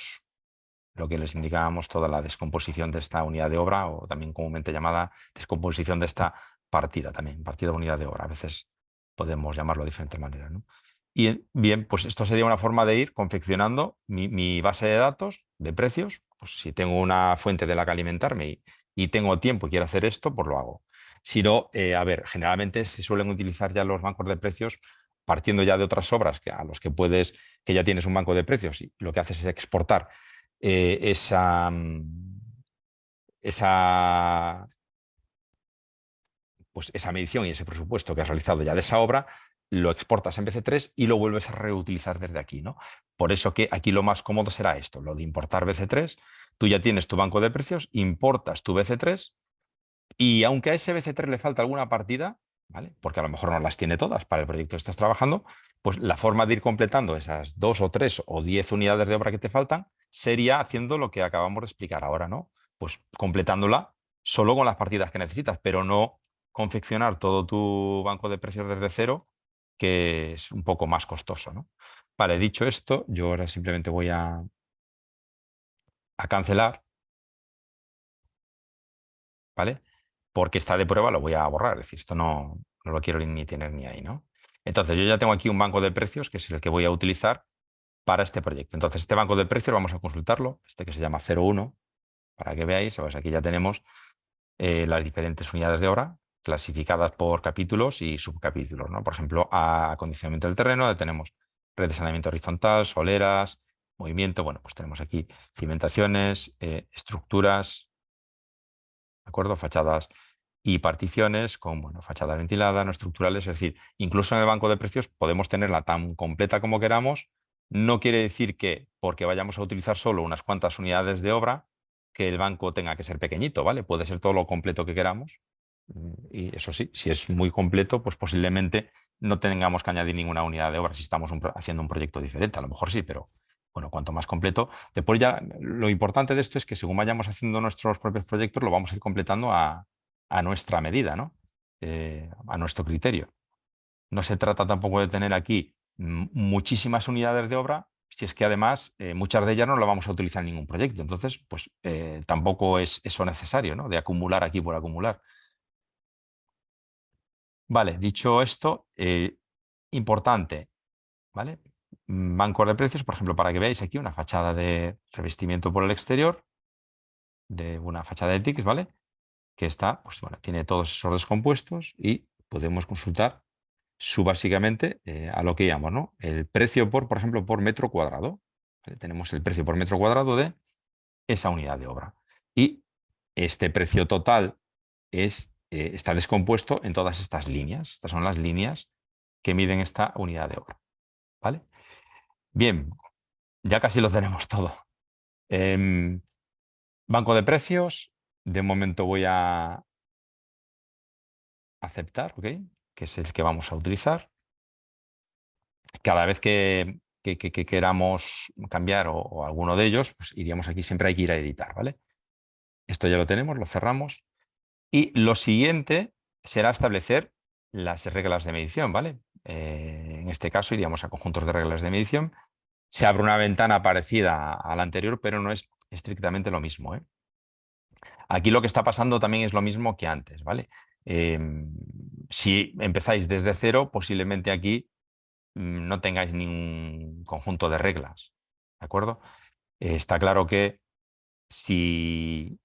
que les indicábamos, toda la descomposición de esta unidad de obra, o también comúnmente llamada descomposición de esta partida también, partida de unidad de obra. A veces podemos llamarlo de diferentes maneras, ¿no? Y bien, pues esto sería una forma de ir confeccionando mi base de datos de precios. Pues si tengo una fuente de la que alimentarme y tengo tiempo y quiero hacer esto, pues lo hago. Si no, a ver, generalmente se suelen utilizar ya los bancos de precios partiendo ya de otras obras a los que puedes, que ya tienes un banco de precios y lo que haces es exportar esa, esa, pues esa medición y ese presupuesto que has realizado ya de esa obra, lo exportas en BC3 y lo vuelves a reutilizar desde aquí, ¿no? Por eso que aquí lo más cómodo será esto, lo de importar BC3. Tú ya tienes tu banco de precios, importas tu BC3 y aunque a ese BC3 le falta alguna partida, ¿vale? Porque a lo mejor no las tiene todas para el proyecto que estás trabajando, pues la forma de ir completando esas 2 o 3 o 10 unidades de obra que te faltan sería haciendo lo que acabamos de explicar ahora, ¿no? Pues completándola solo con las partidas que necesitas, pero no confeccionar todo tu banco de precios desde cero, que es un poco más costoso, ¿no? Vale, dicho esto, yo ahora simplemente voy a cancelar, ¿vale? Porque está de prueba, lo voy a borrar. Es decir, esto no lo quiero ni tener ni ahí, ¿no? Entonces, yo ya tengo aquí un banco de precios, que es el que voy a utilizar para este proyecto. Entonces, este banco de precios vamos a consultarlo, este que se llama 01, para que veáis. Pues aquí ya tenemos las diferentes unidades de obra clasificadas por capítulos y subcapítulos, ¿no? Por ejemplo, acondicionamiento del terreno, donde tenemos red de saneamiento horizontal, soleras, movimiento. Bueno, pues tenemos aquí cimentaciones, estructuras, ¿de acuerdo? Fachadas y particiones con, bueno, fachadas ventiladas, no estructurales. Es decir, incluso en el banco de precios podemos tenerla tan completa como queramos. No quiere decir que porque vayamos a utilizar solo unas cuantas unidades de obra, que el banco tenga que ser pequeñito, ¿vale? Puede ser todo lo completo que queramos. Y eso sí, si es muy completo, pues posiblemente no tengamos que añadir ninguna unidad de obra si estamos haciendo un proyecto diferente. A lo mejor sí, pero bueno, cuanto más completo. Después ya lo importante de esto es que según vayamos haciendo nuestros propios proyectos, lo vamos a ir completando a nuestra medida, ¿no? A nuestro criterio. No se trata tampoco de tener aquí muchísimas unidades de obra, si es que además muchas de ellas no las vamos a utilizar en ningún proyecto. Entonces, pues tampoco es eso necesario, ¿no? De acumular aquí por acumular. Vale, dicho esto, importante, ¿vale? Bancos de precios, por ejemplo, para que veáis aquí una fachada de revestimiento por el exterior, de una fachada de TICS, ¿vale? Que está, pues bueno, tiene todos esos descompuestos y podemos consultar básicamente a lo que llamamos, ¿no? El precio por ejemplo, por metro cuadrado. ¿Vale? Tenemos el precio por metro cuadrado de esa unidad de obra. Y este precio total está descompuesto en todas estas líneas. Estas son las líneas que miden esta unidad de obra. ¿Vale? Bien, ya casi lo tenemos todo. Banco de precios. De momento voy a aceptar, ¿ok? Que es el que vamos a utilizar. Cada vez que queramos cambiar o alguno de ellos, pues iríamos aquí, siempre hay que ir a editar, ¿vale? Esto ya lo tenemos, lo cerramos. Y lo siguiente será establecer las reglas de medición, ¿vale? En este caso iríamos a conjuntos de reglas de medición. Se abre una ventana parecida a la anterior, pero no es estrictamente lo mismo, ¿eh? Aquí lo que está pasando también es lo mismo que antes, ¿vale? Si empezáis desde cero, posiblemente aquí no tengáis ningún conjunto de reglas, ¿de acuerdo? Está claro que si,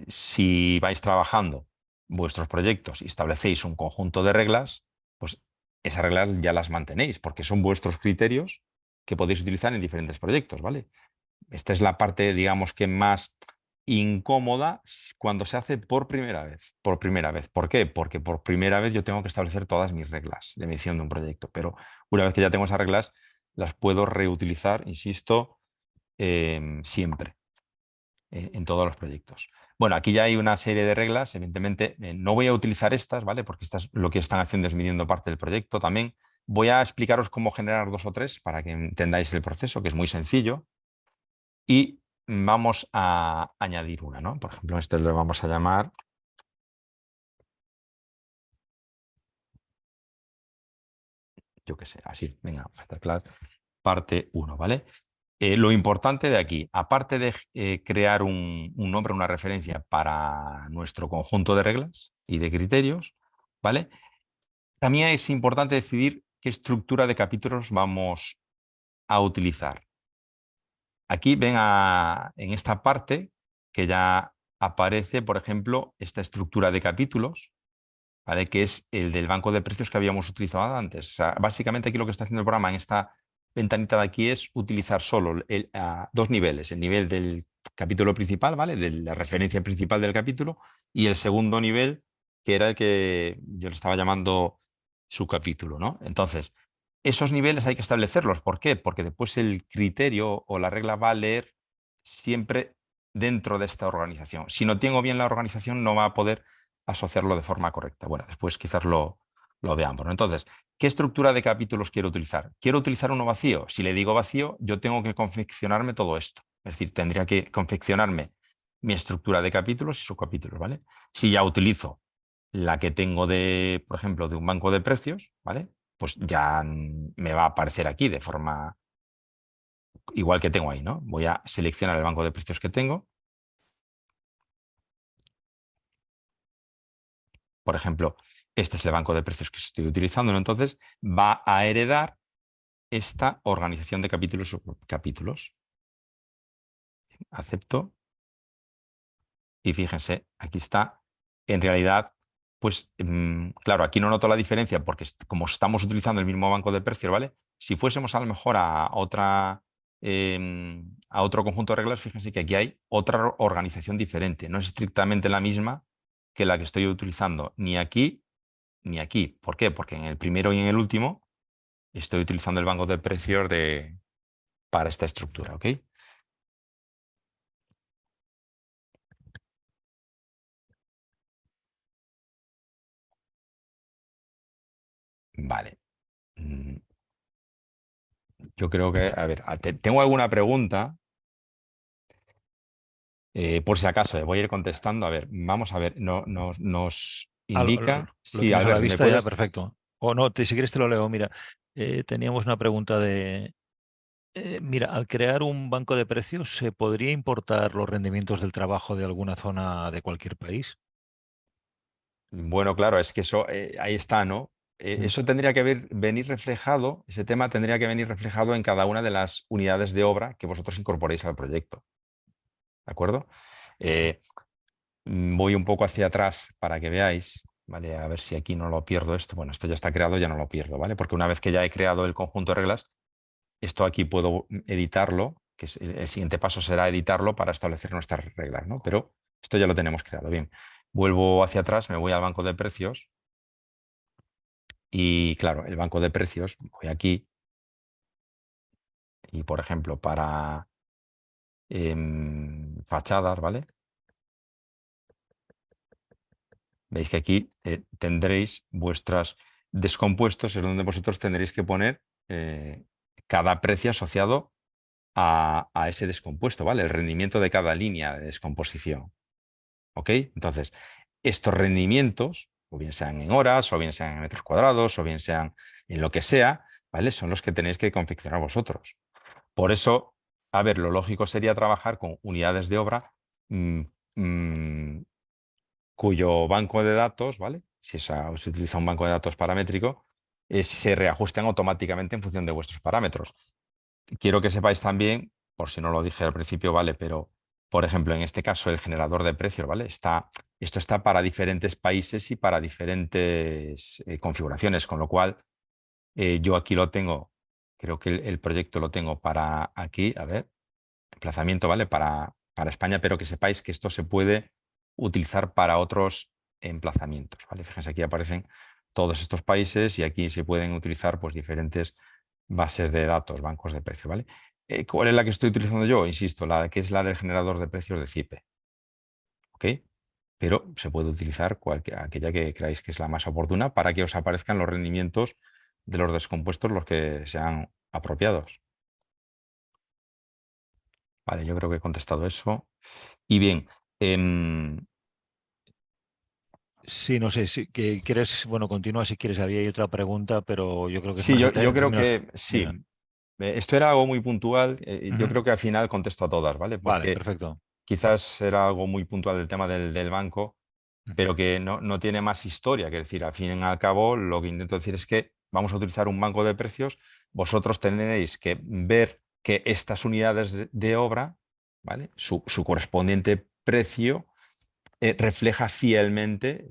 si vais trabajando vuestros proyectos y establecéis un conjunto de reglas, pues esas reglas ya las mantenéis, porque son vuestros criterios que podéis utilizar en diferentes proyectos, ¿vale? Esta es la parte, digamos, que más incómoda cuando se hace por primera vez. Por primera vez. ¿Por qué? Porque por primera vez yo tengo que establecer todas mis reglas de medición de un proyecto. Pero una vez que ya tengo esas reglas, las puedo reutilizar, insisto, siempre, en todos los proyectos. Bueno, aquí ya hay una serie de reglas. Evidentemente, no voy a utilizar estas, ¿vale? Porque estas lo que están haciendo es midiendo parte del proyecto también. Voy a explicaros cómo generar dos o tres para que entendáis el proceso, que es muy sencillo. Y vamos a añadir una, ¿no? Por ejemplo, este lo vamos a llamar, yo qué sé, así, venga, masterclass, parte 1, ¿vale? Lo importante de aquí, aparte de crear un nombre, una referencia para nuestro conjunto de reglas y de criterios, ¿vale? También es importante decidir qué estructura de capítulos vamos a utilizar. Aquí ven en esta parte que ya aparece, por ejemplo, esta estructura de capítulos, ¿vale? Que es el del banco de precios que habíamos utilizado antes. O sea, básicamente aquí lo que está haciendo el programa en esta ventanita de aquí es utilizar solo dos niveles, el nivel del capítulo principal, ¿vale? De la referencia principal del capítulo, y el segundo nivel, que era el que yo le estaba llamando subcapítulo, ¿no? Entonces, esos niveles hay que establecerlos. ¿Por qué? Porque después el criterio o la regla va a leer siempre dentro de esta organización. Si no tengo bien la organización, no va a poder asociarlo de forma correcta. Bueno, después quizás lo veamos, ¿no? Entonces, ¿qué estructura de capítulos quiero utilizar? ¿Quiero utilizar uno vacío? Si le digo vacío, yo tengo que confeccionarme todo esto. Es decir, tendría que confeccionarme mi estructura de capítulos y subcapítulos, ¿vale? Si ya utilizo la que tengo de, por ejemplo, de un banco de precios, ¿vale? Pues ya me va a aparecer aquí de forma igual que tengo ahí, ¿no? Voy a seleccionar el banco de precios que tengo. Por ejemplo, este es el banco de precios que estoy utilizando, ¿no? Entonces va a heredar esta organización de capítulos o subcapítulos. Acepto. Y fíjense, aquí está. En realidad, pues claro, aquí no noto la diferencia porque como estamos utilizando el mismo banco de precios, ¿vale? Si fuésemos a lo mejor a otro conjunto de reglas, fíjense que aquí hay otra organización diferente. No es estrictamente la misma que la que estoy utilizando ni aquí ni aquí. ¿Por qué? Porque en el primero y en el último estoy utilizando el banco de precios para esta estructura, ¿ok? Vale. Mm, Yo creo que, a ver, tengo alguna pregunta. Por si acaso, voy a ir contestando. A ver, vamos a ver, nos indica. Lo Sí, tienes a la Albert, ¿me vista ya, puedes? perfecto. O no, si quieres te lo leo. Mira, teníamos una pregunta de... mira, al crear un banco de precios, ¿se podría importar los rendimientos del trabajo de alguna zona de cualquier país? Bueno, claro, es que eso ahí está, ¿no? Mm, Eso tendría que venir reflejado, ese tema tendría que venir reflejado en cada una de las unidades de obra que vosotros incorporéis al proyecto, ¿de acuerdo? ujú. Eh, Voy un poco hacia atrás para que veáis, ¿vale? A ver si aquí no lo pierdo esto. Bueno, esto ya está creado, ya no lo pierdo, ¿vale? Porque una vez que ya he creado el conjunto de reglas, esto aquí puedo editarlo, que es el siguiente paso será editarlo para establecer nuestras reglas, ¿no? Pero esto ya lo tenemos creado. Bien, vuelvo hacia atrás, me voy al banco de precios y claro, el banco de precios, voy aquí y por ejemplo para fachadas, ¿vale? Veis que aquí tendréis vuestras descompuestos, es donde vosotros tendréis que poner cada precio asociado a ese descompuesto, ¿vale? El rendimiento de cada línea de descomposición. ¿Ok? Entonces, estos rendimientos, o bien sean en horas, o bien sean en metros cuadrados, o bien sean en lo que sea, ¿vale? Son los que tenéis que confeccionar vosotros. Por eso, a ver, lo lógico sería trabajar con unidades de obra mm, mm, cuyo banco de datos, ¿vale? Si se utiliza un banco de datos paramétrico, se reajusten automáticamente en función de vuestros parámetros. Quiero que sepáis también, por si no lo dije al principio, ¿vale? Pero, por ejemplo, en este caso, el generador de precios, ¿vale? Esto está para diferentes países y para diferentes configuraciones, con lo cual yo aquí lo tengo, creo que el proyecto lo tengo para aquí, a ver, emplazamiento, ¿vale? Para España, pero que sepáis que esto se puede utilizar para otros emplazamientos, ¿vale? Fíjense, aquí aparecen todos estos países y aquí se pueden utilizar pues diferentes bases de datos, bancos de precio, ¿vale? ¿Cuál es la que estoy utilizando yo? Insisto, la que es la del generador de precios de CIPE, ¿ok? Pero se puede utilizar aquella que creáis que es la más oportuna para que os aparezcan los rendimientos de los descompuestos, los que sean apropiados. Vale, yo creo que he contestado eso. Y bien, em, Sí, no sé, si que quieres, bueno, continúa si quieres, había ahí otra pregunta, pero yo creo que es sí, más yo creo términos. que sí. Dime. Esto era algo muy puntual. Yo Ujú. creo que al final contesto a todas, ¿vale? Vale, Porque perfecto. quizás era algo muy puntual del tema del banco, Ujú. pero que no tiene más historia. Que decir, al fin y al cabo, lo que intento decir es que vamos a utilizar un banco de precios. Vosotros tenéis que ver que estas unidades de obra, ¿vale? Su correspondiente precio refleja fielmente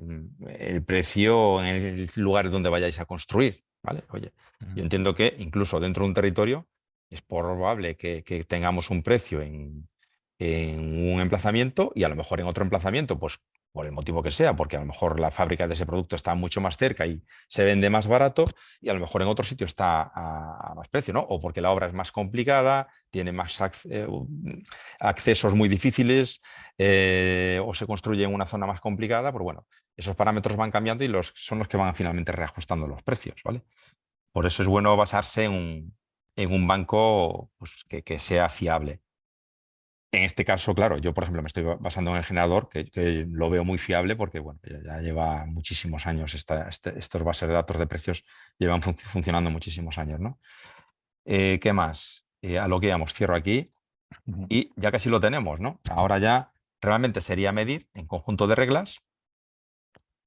el precio en el lugar donde vayáis a construir, ¿vale? Oye, Ujú. yo entiendo que incluso dentro de un territorio es probable que tengamos un precio en un emplazamiento y a lo mejor en otro emplazamiento, pues por el motivo que sea, porque a lo mejor la fábrica de ese producto está mucho más cerca y se vende más barato y a lo mejor en otro sitio está a más precio, ¿no? O porque la obra es más complicada, tiene más accesos muy difíciles o se construye en una zona más complicada, pues bueno, esos parámetros van cambiando y son los que van finalmente reajustando los precios, ¿vale? Por eso es bueno basarse en un banco pues, que sea fiable. En este caso, claro, yo por ejemplo me estoy basando en el generador, que lo veo muy fiable porque bueno, ya lleva muchísimos años, estos bases de datos de precios llevan funcionando muchísimos años, ¿no? ¿Qué más? A lo que íbamos, cierro aquí Ujú. y ya casi lo tenemos, ¿no? Ahora ya realmente sería medir en conjunto de reglas.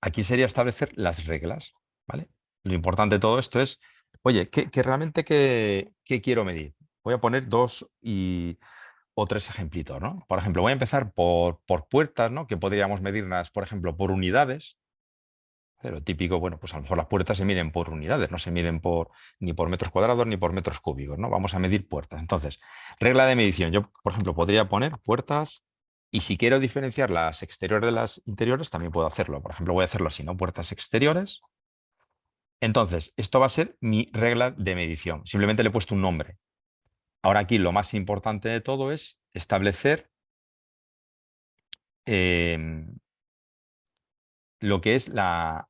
Aquí sería establecer las reglas, ¿vale? Lo importante de todo esto es, Oye, ¿qué realmente qué quiero medir? Voy a poner o tres ejemplitos, ¿no? Por ejemplo, voy a empezar por puertas, ¿no? Que podríamos medirlas, por ejemplo, por unidades. Lo típico, bueno, pues a lo mejor las puertas se miden por unidades, no se miden ni por metros cuadrados ni por metros cúbicos, ¿no? Vamos a medir puertas. Entonces, regla de medición. Yo, por ejemplo, podría poner puertas y si quiero diferenciar las exteriores de las interiores, también puedo hacerlo. Por ejemplo, voy a hacerlo así, ¿no? Puertas exteriores. Entonces, esto va a ser mi regla de medición. Simplemente le he puesto un nombre. Ahora aquí lo más importante de todo es establecer em, lo que es la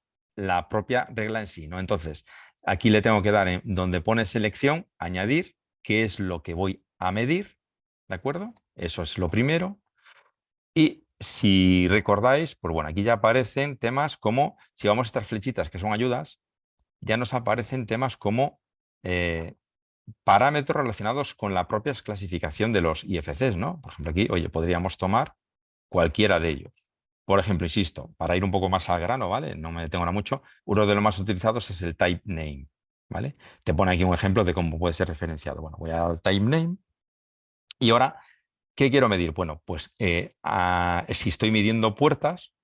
propia regla en sí, ¿no? Entonces, aquí le tengo que dar en donde pone selección, añadir, qué es lo que voy a medir, ¿de acuerdo? Eso es lo primero. Y si recordáis, pues bueno, aquí ya aparecen temas como, si vamos a estas flechitas que son ayudas, ya nos aparecen temas como eh, parámetros relacionados con la propia clasificación de los IFCs, ¿no? Por ejemplo, aquí, oye, podríamos tomar cualquiera de ellos. Por ejemplo, insisto, para ir un poco más al grano, ¿vale? No me detengo ahora mucho, uno de los más utilizados es el type name, ¿vale? Te pone aquí un ejemplo de cómo puede ser referenciado. Bueno, voy al type name y ahora, ¿qué quiero medir? Bueno, pues si estoy midiendo puertas,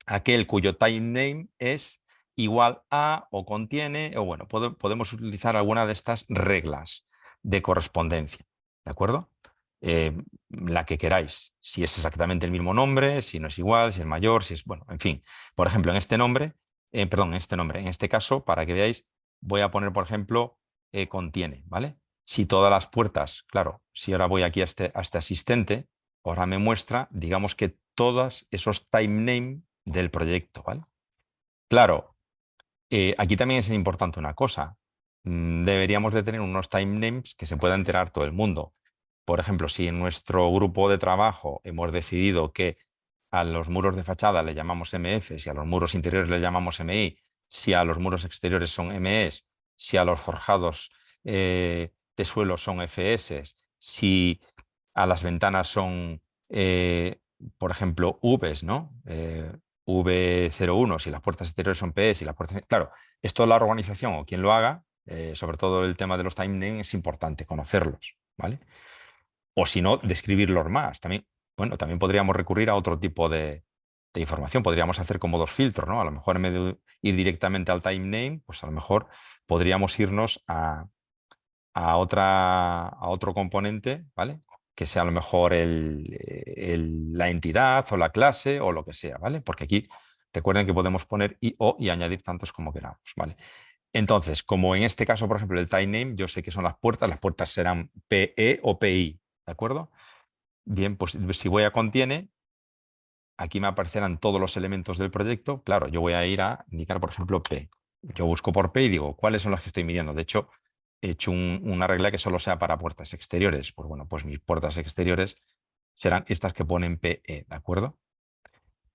aquel cuyo type name es igual a o contiene, o bueno, podemos utilizar alguna de estas reglas de correspondencia, ¿de acuerdo? La que queráis, si es exactamente el mismo nombre, si no es igual, si es mayor, si es, bueno, en fin. Por ejemplo, en este nombre, en este caso, para que veáis, voy a poner, por ejemplo, contiene, ¿vale? Si todas las puertas, claro, si ahora voy aquí a este asistente, ahora me muestra, digamos que todos esos time name del proyecto, ¿vale? Claro, aquí también es importante una cosa. Deberíamos de tener unos time names que se pueda enterar todo el mundo. Por ejemplo, si en nuestro grupo de trabajo hemos decidido que a los muros de fachada le llamamos MF, si a los muros interiores le llamamos MI, si a los muros exteriores son MEs, si a los forjados de suelo son FS, si a las ventanas son, por ejemplo, Vs, ¿no? V01, si las puertas exteriores son PE, si las puertas... Claro, esto la organización o quien lo haga, sobre todo el tema de los time names, es importante conocerlos, ¿vale? O si no, describirlos más. También, bueno, también podríamos recurrir a otro tipo de información. Podríamos hacer como dos filtros, ¿no? A lo mejor en vez de ir directamente al time name, pues a lo mejor podríamos irnos a otro componente, ¿vale? Que sea a lo mejor la entidad o la clase o lo que sea, ¿vale? Porque aquí recuerden que podemos poner i o y añadir tantos como queramos, ¿vale? Entonces, como en este caso, por ejemplo, el type name, yo sé que son las puertas serán PE o PI, ¿de acuerdo? Bien, pues si voy a contiene, aquí me aparecerán todos los elementos del proyecto. Claro, yo voy a ir a indicar, por ejemplo, P. Yo busco por P y digo, ¿cuáles son las que estoy midiendo? De hecho, he hecho una regla que solo sea para puertas exteriores. Pues bueno, pues mis puertas exteriores serán estas que ponen PE, ¿de acuerdo?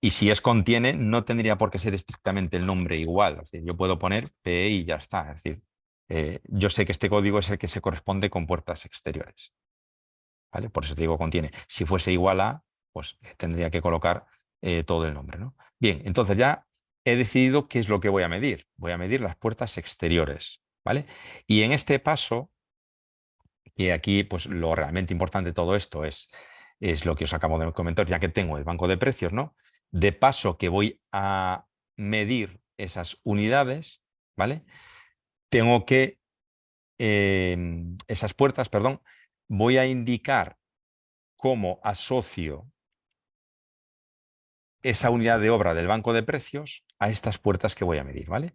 Y si es contiene, no tendría por qué ser estrictamente el nombre igual. Es decir, yo puedo poner PE y ya está. Es decir, yo sé que este código es el que se corresponde con puertas exteriores. ¿Vale? Por eso te digo contiene. Si fuese igual a, pues tendría que colocar todo el nombre, ¿no? Bien, entonces ya he decidido qué es lo que voy a medir. Voy a medir las puertas exteriores, ¿vale? Y en este paso, y aquí pues lo realmente importante de todo esto es lo que os acabo de comentar, ya que tengo el banco de precios, ¿no? De paso que voy a medir esas unidades, ¿vale? Tengo que, esas puertas, perdón, voy a indicar cómo asocio esa unidad de obra del banco de precios a estas puertas que voy a medir, ¿vale?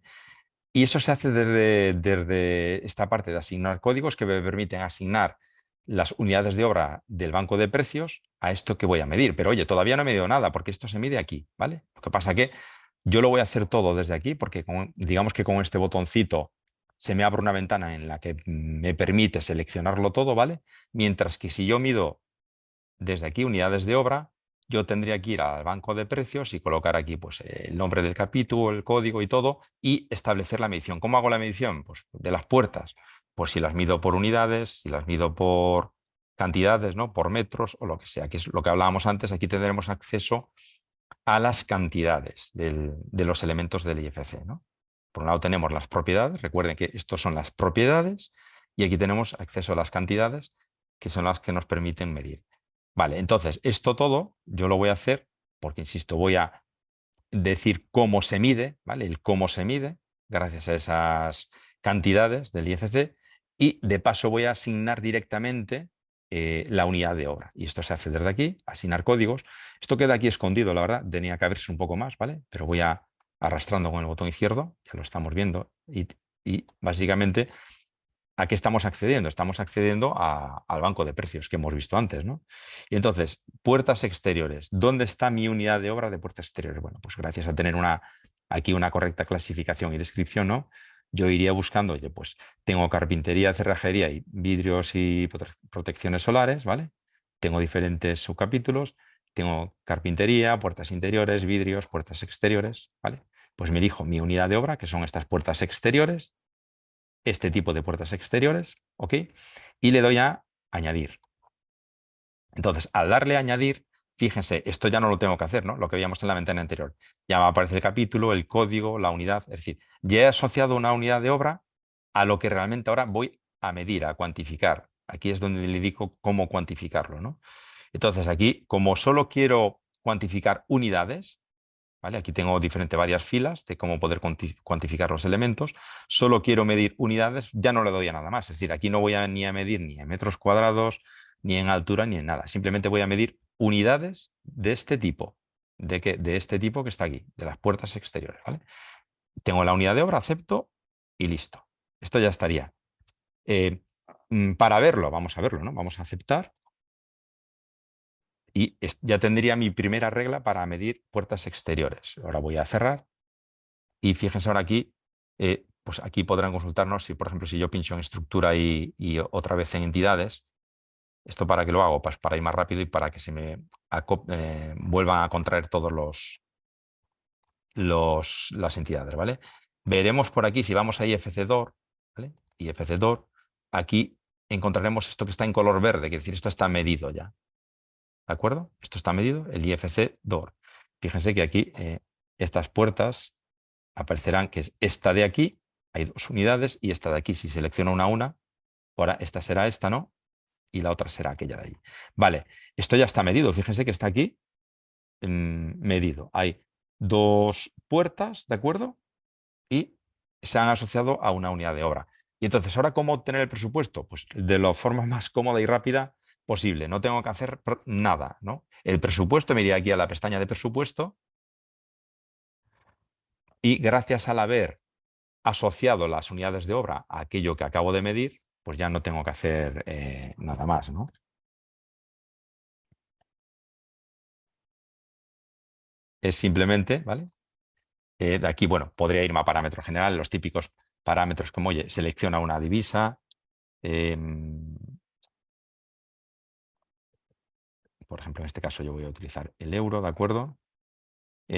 Y eso se hace desde esta parte de asignar códigos que me permiten asignar las unidades de obra del banco de precios a esto que voy a medir. Pero oye, todavía no he medido nada porque esto se mide aquí, ¿vale? Lo que pasa que yo lo voy a hacer todo desde aquí porque digamos que con este botoncito se me abre una ventana en la que me permite seleccionarlo todo, ¿vale? Mientras que si yo mido desde aquí unidades de obra, yo tendría que ir al banco de precios y colocar aquí pues, el nombre del capítulo, el código y todo, y establecer la medición. ¿Cómo hago la medición? Pues de las puertas. Pues si las mido por unidades, si las mido por cantidades, ¿no? Por metros o lo que sea, que es lo que hablábamos antes, aquí tendremos acceso a las cantidades de los elementos del IFC, ¿no? Por un lado tenemos las propiedades, recuerden que estos son las propiedades, y aquí tenemos acceso a las cantidades, que son las que nos permiten medir. Vale, entonces esto todo yo lo voy a hacer porque, insisto, voy a decir cómo se mide, ¿vale? El cómo se mide, gracias a esas cantidades del IFC, y de paso voy a asignar directamente la unidad de obra. Y esto se hace desde aquí, asignar códigos. Esto queda aquí escondido, la verdad, tenía que haberse un poco más, ¿vale? Pero voy a arrastrando con el botón izquierdo, ya lo estamos viendo, y básicamente, ¿a qué estamos accediendo? Estamos accediendo al banco de precios que hemos visto antes, ¿no? Y entonces, puertas exteriores. ¿Dónde está mi unidad de obra de puertas exteriores? Bueno, pues gracias a tener aquí una correcta clasificación y descripción, ¿no? Yo iría buscando, oye, pues tengo carpintería, cerrajería y vidrios y protecciones solares, ¿vale? Tengo diferentes subcapítulos. Tengo carpintería, puertas interiores, vidrios, puertas exteriores, ¿vale? Pues me elijo mi unidad de obra, que son estas puertas exteriores, este tipo de puertas exteriores, ¿ok? Y le doy a añadir. Entonces, al darle a añadir, fíjense, esto ya no lo tengo que hacer, ¿no? Lo que veíamos en la ventana anterior. Ya me aparece el capítulo, el código, la unidad, es decir, ya he asociado una unidad de obra a lo que realmente ahora voy a medir, a cuantificar. Aquí es donde le digo cómo cuantificarlo, ¿no? Entonces, aquí, como solo quiero cuantificar unidades, ¿vale? Aquí tengo varias filas de cómo poder cuantificar los elementos. Solo quiero medir unidades, ya no le doy a nada más. Es decir, aquí no voy ni a medir ni en metros cuadrados, ni en altura, ni en nada. Simplemente voy a medir unidades de este tipo. ¿De qué? De este tipo que está aquí, de las puertas exteriores, ¿vale? Tengo la unidad de obra, acepto y listo. Esto ya estaría. Para verlo, vamos a verlo, ¿no? Vamos a aceptar. Y ya tendría mi primera regla para medir puertas exteriores. Ahora voy a cerrar. Y fíjense ahora aquí, pues aquí podrán consultarnos si, por ejemplo, si yo pincho en estructura y otra vez en entidades, esto para que lo hago, pues para ir más rápido y para que se me vuelvan a contraer todos las entidades, ¿vale? Veremos por aquí, si vamos a IFC-DOR, ¿vale? IFC-DOR, aquí encontraremos esto que está en color verde, que es decir, esto está medido ya, ¿de acuerdo? Esto está medido, el IFC-DOR. Fíjense que aquí estas puertas aparecerán que es esta de aquí, hay dos unidades, y esta de aquí, si selecciono una a una, ahora esta será esta, ¿no? Y la otra será aquella de ahí. Vale, esto ya está medido, fíjense que está aquí medido. Hay dos puertas, ¿de acuerdo? Y se han asociado a una unidad de obra. Y entonces, ¿ahora cómo obtener el presupuesto? Pues de la forma más cómoda y rápida posible. No tengo que hacer nada, ¿no? El presupuesto, me iría aquí a la pestaña de presupuesto, y gracias al haber asociado las unidades de obra a aquello que acabo de medir, pues ya no tengo que hacer nada más, ¿no? Es simplemente, ¿vale? De aquí, bueno, podría irme a parámetros generales, los típicos parámetros como, oye, selecciona una divisa, por ejemplo, en este caso yo voy a utilizar el euro, ¿de acuerdo?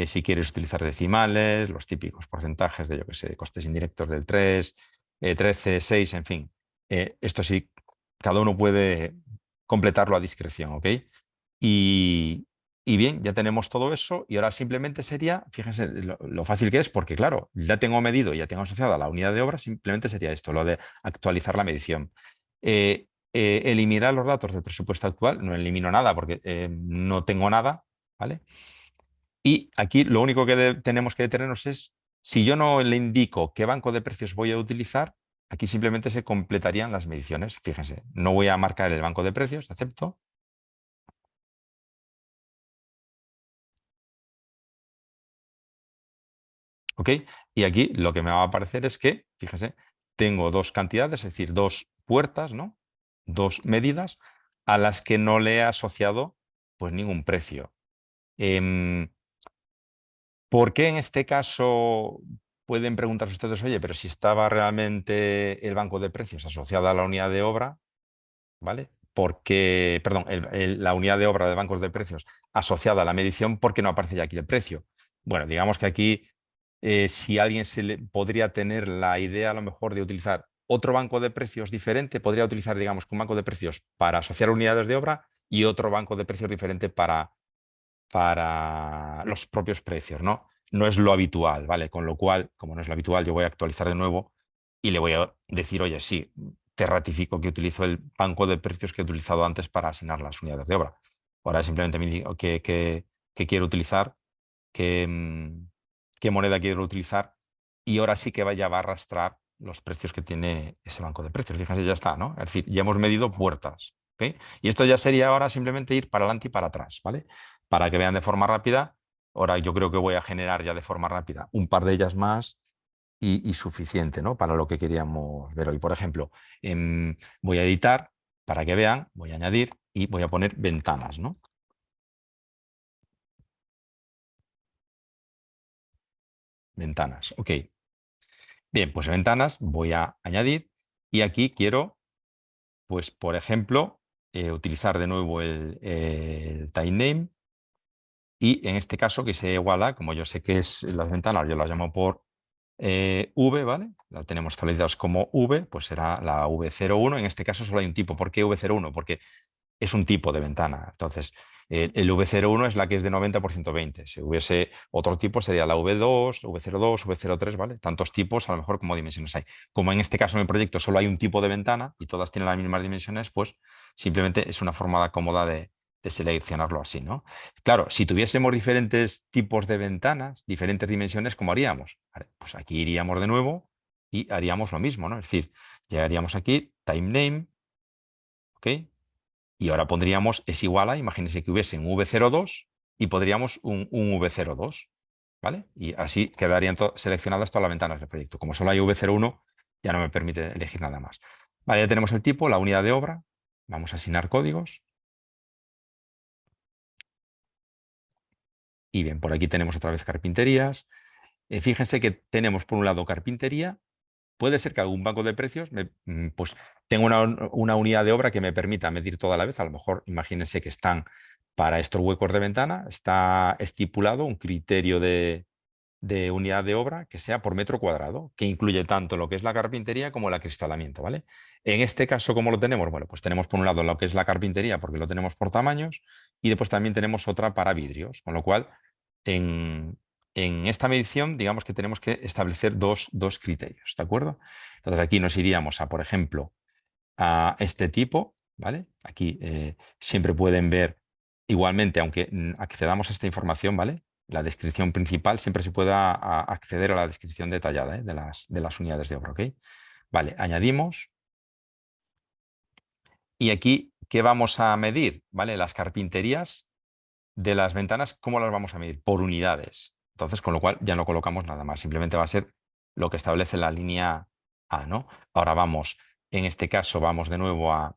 Si quieres utilizar decimales, los típicos porcentajes de, yo que sé, costes indirectos del 3, 13, 6, en fin. Esto sí, cada uno puede completarlo a discreción, ¿ok? Y bien, ya tenemos todo eso y ahora simplemente sería, fíjense lo fácil que es, porque claro, ya tengo medido, ya tengo asociada la unidad de obra, simplemente sería esto, lo de actualizar la medición. Eliminar los datos del presupuesto actual, no elimino nada porque no tengo nada, ¿vale? Y aquí lo único que tenemos que detenernos es, si yo no le indico qué banco de precios voy a utilizar, aquí simplemente se completarían las mediciones. Fíjense, no voy a marcar el banco de precios, acepto. ¿Ok? Y aquí lo que me va a aparecer es que, fíjense, tengo dos cantidades, es decir, dos puertas, ¿no? Dos medidas a las que no le he asociado pues ningún precio. ¿Por qué en este caso pueden preguntarse ustedes, oye, pero si estaba realmente el banco de precios asociado a la unidad de obra, ¿vale? Porque, perdón, la unidad de obra de bancos de precios asociada a la medición, ¿por qué no aparece ya aquí el precio? Bueno, digamos que aquí, si alguien podría tener la idea a lo mejor de utilizar otro banco de precios diferente, podría utilizar, digamos, un banco de precios para asociar unidades de obra y otro banco de precios diferente para los propios precios, ¿no? no es lo habitual, ¿vale? Con lo cual, como no es lo habitual, yo voy a actualizar de nuevo y le voy a decir, oye, sí, te ratifico que utilizo el banco de precios que he utilizado antes para asignar las unidades de obra. Ahora simplemente me digo que quiero utilizar, qué moneda quiero utilizar y ahora sí que vaya va a arrastrar los precios que tiene ese banco de precios. Fíjense, ya está, ¿no? Es decir, ya hemos medido puertas, ¿ok? Y esto ya sería ahora simplemente ir para adelante y para atrás, ¿vale? Para que vean de forma rápida. Ahora yo creo que voy a generar ya de forma rápida un par de ellas más y suficiente, ¿no? Para lo que queríamos ver hoy. Por ejemplo, voy a editar para que vean, voy a añadir y voy a poner ventanas, ¿no? Ventanas, ok. Bien, pues en ventanas voy a añadir y aquí quiero, pues por ejemplo, utilizar de nuevo el time name y en este caso que sea igual a, como yo sé que es las ventanas, yo las llamo por V, ¿vale? La tenemos establecidas como V, pues será la V01. En este caso solo hay un tipo. ¿Por qué V01? Porque es un tipo de ventana. Entonces, el V01 es la que es de 90 por 120. Si hubiese otro tipo sería la V2, V02, V03, ¿vale? Tantos tipos, a lo mejor como dimensiones hay. Como en este caso en el proyecto solo hay un tipo de ventana y todas tienen las mismas dimensiones, pues simplemente es una forma cómoda de seleccionarlo así, ¿no? Claro, si tuviésemos diferentes tipos de ventanas, diferentes dimensiones, ¿cómo haríamos? Vale, pues aquí iríamos de nuevo y haríamos lo mismo, ¿no? Es decir, llegaríamos aquí, time name, ¿ok? Y ahora pondríamos es igual a, imagínense que hubiese un V02 y podríamos un V02, ¿vale? Y así quedarían seleccionadas todas las ventanas del proyecto. Como solo hay V01, ya no me permite elegir nada más. Vale, ya tenemos el tipo, la unidad de obra. Vamos a asignar códigos. Y bien, por aquí tenemos otra vez carpinterías. Fíjense que tenemos por un lado carpintería. Puede ser que algún banco de precios pues tenga una unidad de obra que me permita medir toda la vez. A lo mejor imagínense que están para estos huecos de ventana, está estipulado un criterio de unidad de obra que sea por metro cuadrado, que incluye tanto lo que es la carpintería como el acristalamiento, ¿vale? En este caso, ¿cómo lo tenemos? Bueno, pues tenemos por un lado lo que es la carpintería, porque lo tenemos por tamaños, y después también tenemos otra para vidrios, con lo cual en, en esta medición, digamos que tenemos que establecer dos criterios, ¿de acuerdo? Entonces aquí nos iríamos a, por ejemplo, a este tipo, ¿vale? Aquí siempre pueden ver igualmente, aunque accedamos a esta información, ¿vale? La descripción principal siempre se pueda acceder a la descripción detallada, ¿eh? de las unidades de obra, ¿ok? Vale, añadimos. Y aquí, ¿qué vamos a medir? ¿Vale? Las carpinterías de las ventanas, ¿cómo las vamos a medir? Por unidades. Entonces, con lo cual ya no colocamos nada más. Simplemente va a ser lo que establece la línea A, ¿no? Ahora vamos, en este caso, vamos de nuevo a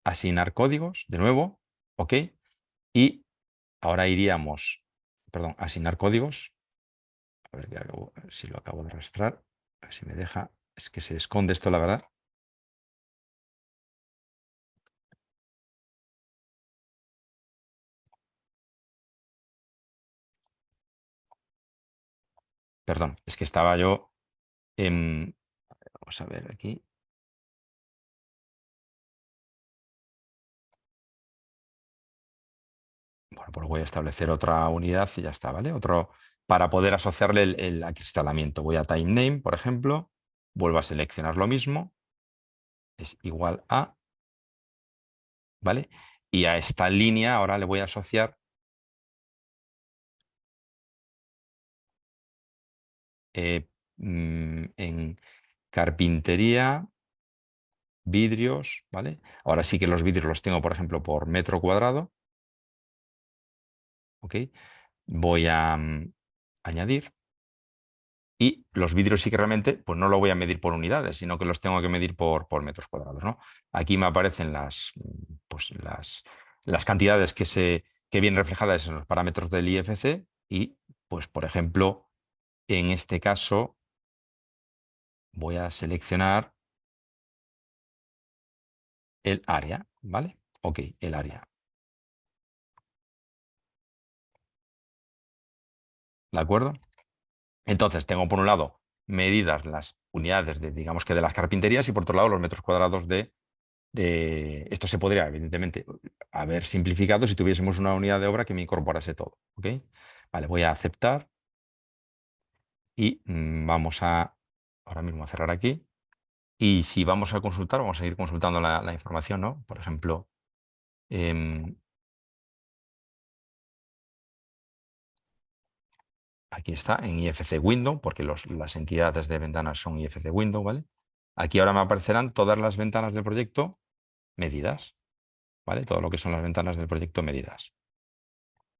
asignar códigos, de nuevo, ¿ok? Y ahora iríamos, perdón, asignar códigos. A ver si lo acabo de arrastrar, a ver si me deja. Es que se esconde esto, la verdad. Perdón, es que estaba yo en... Vamos a ver aquí. Bueno, pues voy a establecer otra unidad y ya está, ¿vale? Otro, para poder asociarle el acristalamiento. Voy a time name, por ejemplo. Vuelvo a seleccionar lo mismo. Es igual a, ¿vale? Y a esta línea ahora le voy a asociar en carpintería, vidrios, ¿vale? Ahora sí que los vidrios los tengo, por ejemplo, por metro cuadrado, ¿ok? Voy a añadir y los vidrios sí que realmente, pues no lo voy a medir por unidades, sino que los tengo que medir por metros cuadrados, ¿no? Aquí me aparecen pues las cantidades que vienen reflejadas en los parámetros del IFC y, pues, por ejemplo, en este caso voy a seleccionar el área, ¿vale? Ok, el área. ¿De acuerdo? Entonces, tengo por un lado medidas las unidades digamos que de las carpinterías y por otro lado los metros cuadrados Esto se podría, evidentemente, haber simplificado si tuviésemos una unidad de obra que me incorporase todo. ¿Ok? Vale, voy a aceptar y vamos a ahora mismo a cerrar aquí. Y si vamos a consultar, vamos a seguir consultando la información, ¿no? Por ejemplo, em, aquí está en IFC Window, porque las entidades de ventanas son IFC Window, ¿vale? Aquí ahora me aparecerán todas las ventanas del proyecto medidas, ¿vale? Todo lo que son las ventanas del proyecto medidas.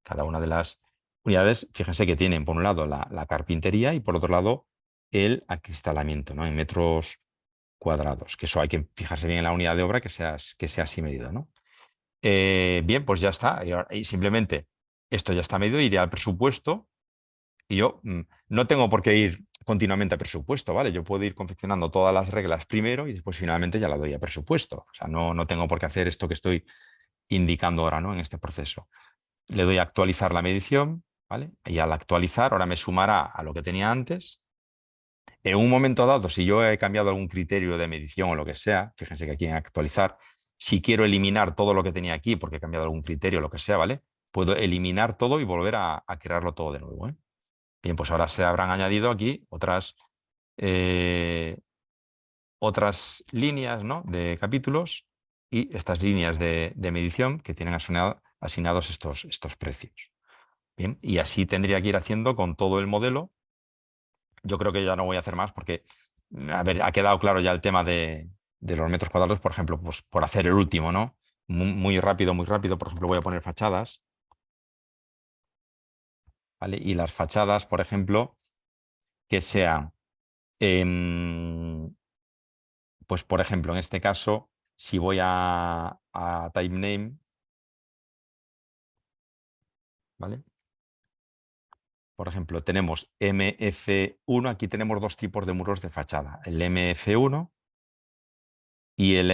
Cada una de las unidades, fíjense que tienen por un lado la carpintería y por otro lado el acristalamiento, ¿no? En metros cuadrados, que eso hay que fijarse bien en la unidad de obra que sea así medido, ¿no? Bien, pues ya está. Y simplemente esto ya está medido, iré al presupuesto y yo no tengo por qué ir continuamente a presupuesto, ¿vale? Yo puedo ir confeccionando todas las reglas primero y después finalmente ya la doy a presupuesto. O sea, no tengo por qué hacer esto que estoy indicando ahora, ¿no? En este proceso. Le doy a actualizar la medición, ¿vale? Y al actualizar, ahora me sumará a lo que tenía antes. En un momento dado, si yo he cambiado algún criterio de medición o lo que sea, fíjense que aquí en actualizar, si quiero eliminar todo lo que tenía aquí porque he cambiado algún criterio o lo que sea, ¿vale? Puedo eliminar todo y volver a crearlo todo de nuevo, ¿eh? Bien, pues ahora se habrán añadido aquí eh, otras líneas, ¿no? De capítulos y estas líneas de medición que tienen asignados estos precios. Bien, y así tendría que ir haciendo con todo el modelo. Yo creo que ya no voy a hacer más porque, a ver, ha quedado claro ya el tema de los metros cuadrados, por ejemplo, pues por hacer el último, ¿no? Muy rápido, muy rápido. Por ejemplo, voy a poner fachadas, ¿vale? Y las fachadas, por ejemplo, que sean, pues por ejemplo, en este caso, si voy a type name, ¿vale? Por ejemplo, tenemos MF1, aquí tenemos dos tipos de muros de fachada, el MF1 y el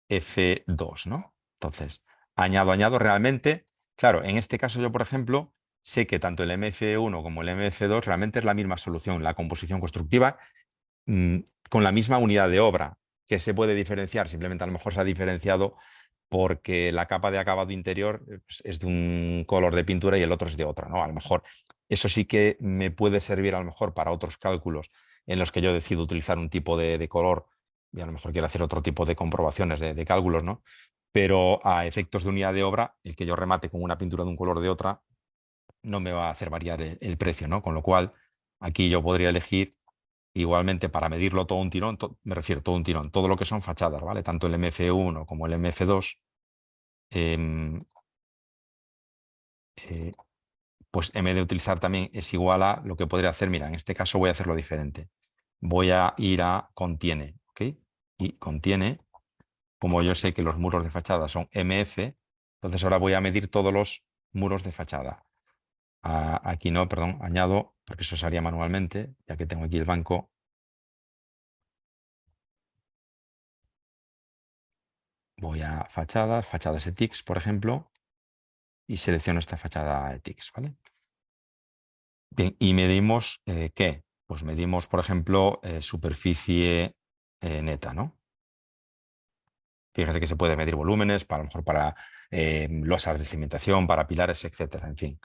MF2, ¿no? Entonces, añado realmente, claro, en este caso yo, por ejemplo, sé que tanto el MF1 como el MF2 realmente es la misma solución, la composición constructiva, mm, con la misma unidad de obra, que se puede diferenciar, simplemente a lo mejor se ha diferenciado porque la capa de acabado interior pues, es de un color de pintura y el otro es de otra, ¿no? A lo mejor eso sí que me puede servir a lo mejor para otros cálculos en los que yo decido utilizar un tipo de color y a lo mejor quiero hacer otro tipo de comprobaciones de cálculos, ¿no? Pero a efectos de unidad de obra, el que yo remate con una pintura de un color o de otra no me va a hacer variar el precio, ¿no? Con lo cual, aquí yo podría elegir igualmente para medirlo todo un tirón, me refiero todo un tirón, todo lo que son fachadas, ¿vale? Tanto el MF1 como el MF2, em, eh, pues en vez de utilizar también es igual a lo que podría hacer, mira, en este caso voy a hacerlo diferente. Voy a ir a contiene, ¿ok? Y contiene, como yo sé que los muros de fachada son MF, entonces ahora voy a medir todos los muros de fachada. Aquí no, perdón, añado, porque eso se haría manualmente, ya que tengo aquí el banco. Voy a fachadas, fachadas ETICS, por ejemplo, y selecciono esta fachada ETICS, ¿vale? Bien, y medimos, ¿qué? Pues medimos, por ejemplo, superficie neta, ¿no? Fíjese que se puede medir volúmenes, para, a lo mejor para losas de cimentación, para pilares, etcétera. En fin,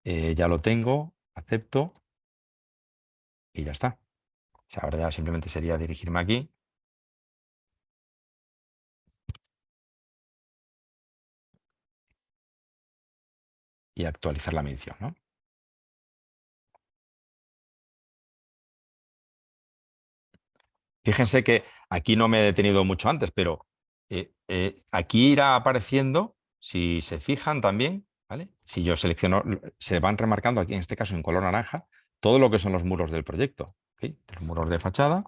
ya lo tengo, acepto y ya está. O sea, ahora ya simplemente sería dirigirme aquí y actualizar la medición, ¿no? Fíjense que aquí no me he detenido mucho antes, pero aquí irá apareciendo, si se fijan también, ¿vale? Si yo selecciono, se van remarcando aquí, en este caso en color naranja, todo lo que son los muros del proyecto, ¿ok? Los muros de fachada.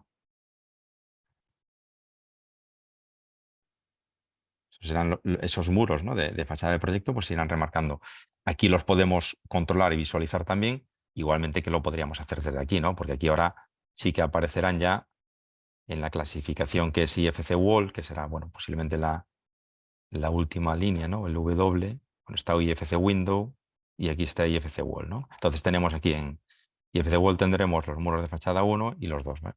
Esos muros, ¿no? de fachada del proyecto, pues se irán remarcando. Aquí los podemos controlar y visualizar también, igualmente que lo podríamos hacer desde aquí, ¿no? Porque aquí ahora sí que aparecerán ya en la clasificación que es IFC Wall, que será, bueno, posiblemente la última línea, ¿no? El W, bueno, está IFC Window y aquí está IFC Wall, ¿no? Entonces tenemos aquí en IFC Wall tendremos los muros de fachada 1 y los 2, ¿no?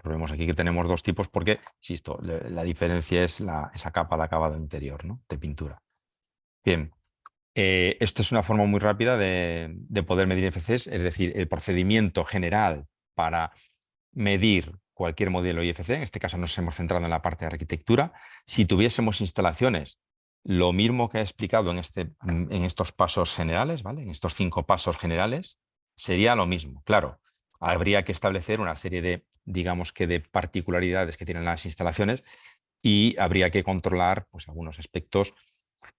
Pero vemos aquí que tenemos dos tipos porque, insisto, la diferencia es esa capa de acabado interior, ¿no? De pintura. Bien, esto es una forma muy rápida de poder medir IFCs, es decir, el procedimiento general para medir cualquier modelo IFC, en este caso nos hemos centrado en la parte de arquitectura. Si tuviésemos instalaciones, lo mismo que he explicado en estos pasos generales, ¿vale? En estos 5 pasos generales, sería lo mismo. Claro, habría que establecer una serie de, digamos que de particularidades que tienen las instalaciones y habría que controlar pues, algunos aspectos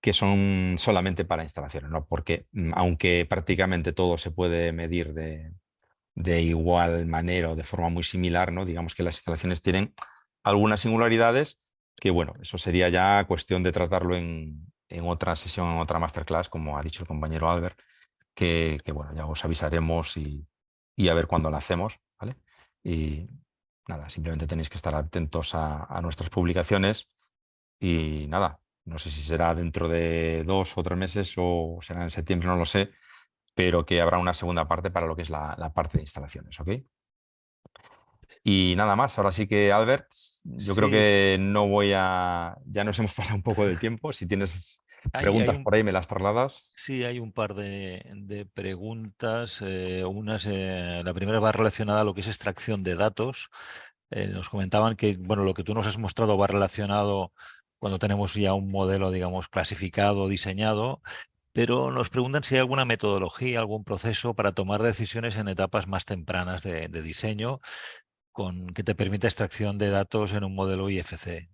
que son solamente para instalaciones, ¿no? Porque aunque prácticamente todo se puede medir de igual manera o de forma muy similar, ¿no? Digamos que las instalaciones tienen algunas singularidades que, bueno, eso sería ya cuestión de tratarlo en otra sesión, en otra masterclass, como ha dicho el compañero Albert, que, bueno, ya os avisaremos y a ver cuándo la hacemos, ¿vale? Y nada, simplemente tenéis que estar atentos a nuestras publicaciones y nada, no sé si será dentro de 2 o 3 meses o será en septiembre, no lo sé, pero que habrá una segunda parte para lo que es la parte de instalaciones, ¿ok? Y nada más, ahora sí que, Albert, yo creo Sí, que no voy a... Ya nos hemos pasado un poco del tiempo. Si tienes hay preguntas un, por ahí, me las trasladas. sí, hay un par de preguntas. La primera va relacionada a lo que es extracción de datos. Nos comentaban que, bueno, lo que tú nos has mostrado va relacionado cuando tenemos ya un modelo, digamos, clasificado, diseñado, pero nos preguntan si hay alguna metodología, algún proceso para tomar decisiones en etapas más tempranas de diseño que te permita extracción de datos en un modelo IFC.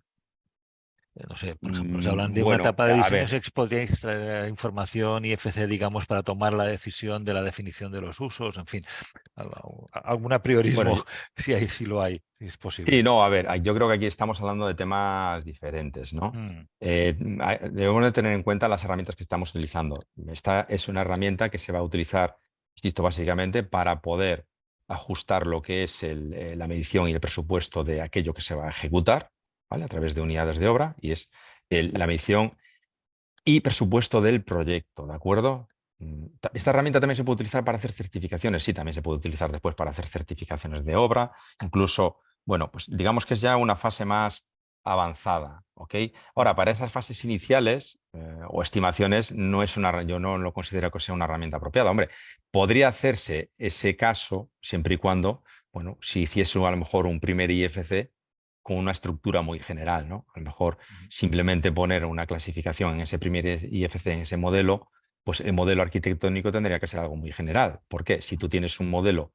No sé, por ejemplo, se hablan de una Bueno, etapa de a diseño, ver, se podría extraer información IFC, digamos, para tomar la decisión de la definición de los usos, en fin, algún bueno, apriorismo, si lo hay, si es sí, posible. no, a ver, yo creo que aquí estamos hablando de temas diferentes, ¿no? Mm, Debemos de tener en cuenta las herramientas que estamos utilizando. Esta es una herramienta que se va a utilizar, insisto, básicamente para poder ajustar lo que es la medición y el presupuesto de aquello que se va a ejecutar, ¿vale? A través de unidades de obra, y es la medición y presupuesto del proyecto, ¿de acuerdo? Esta herramienta también se puede utilizar para hacer certificaciones, sí, también se puede utilizar después para hacer certificaciones de obra, incluso, bueno, pues digamos que es ya una fase más avanzada, ¿ok? Ahora, para esas fases iniciales o estimaciones, yo no lo considero que sea una herramienta apropiada. Hombre, podría hacerse ese caso siempre y cuando, bueno, si hiciese a lo mejor un primer IFC con una estructura muy general, ¿no? A lo mejor mm, simplemente poner una clasificación en ese primer IFC, en ese modelo, pues el modelo arquitectónico tendría que ser algo muy general. ¿Por qué? Si tú tienes un modelo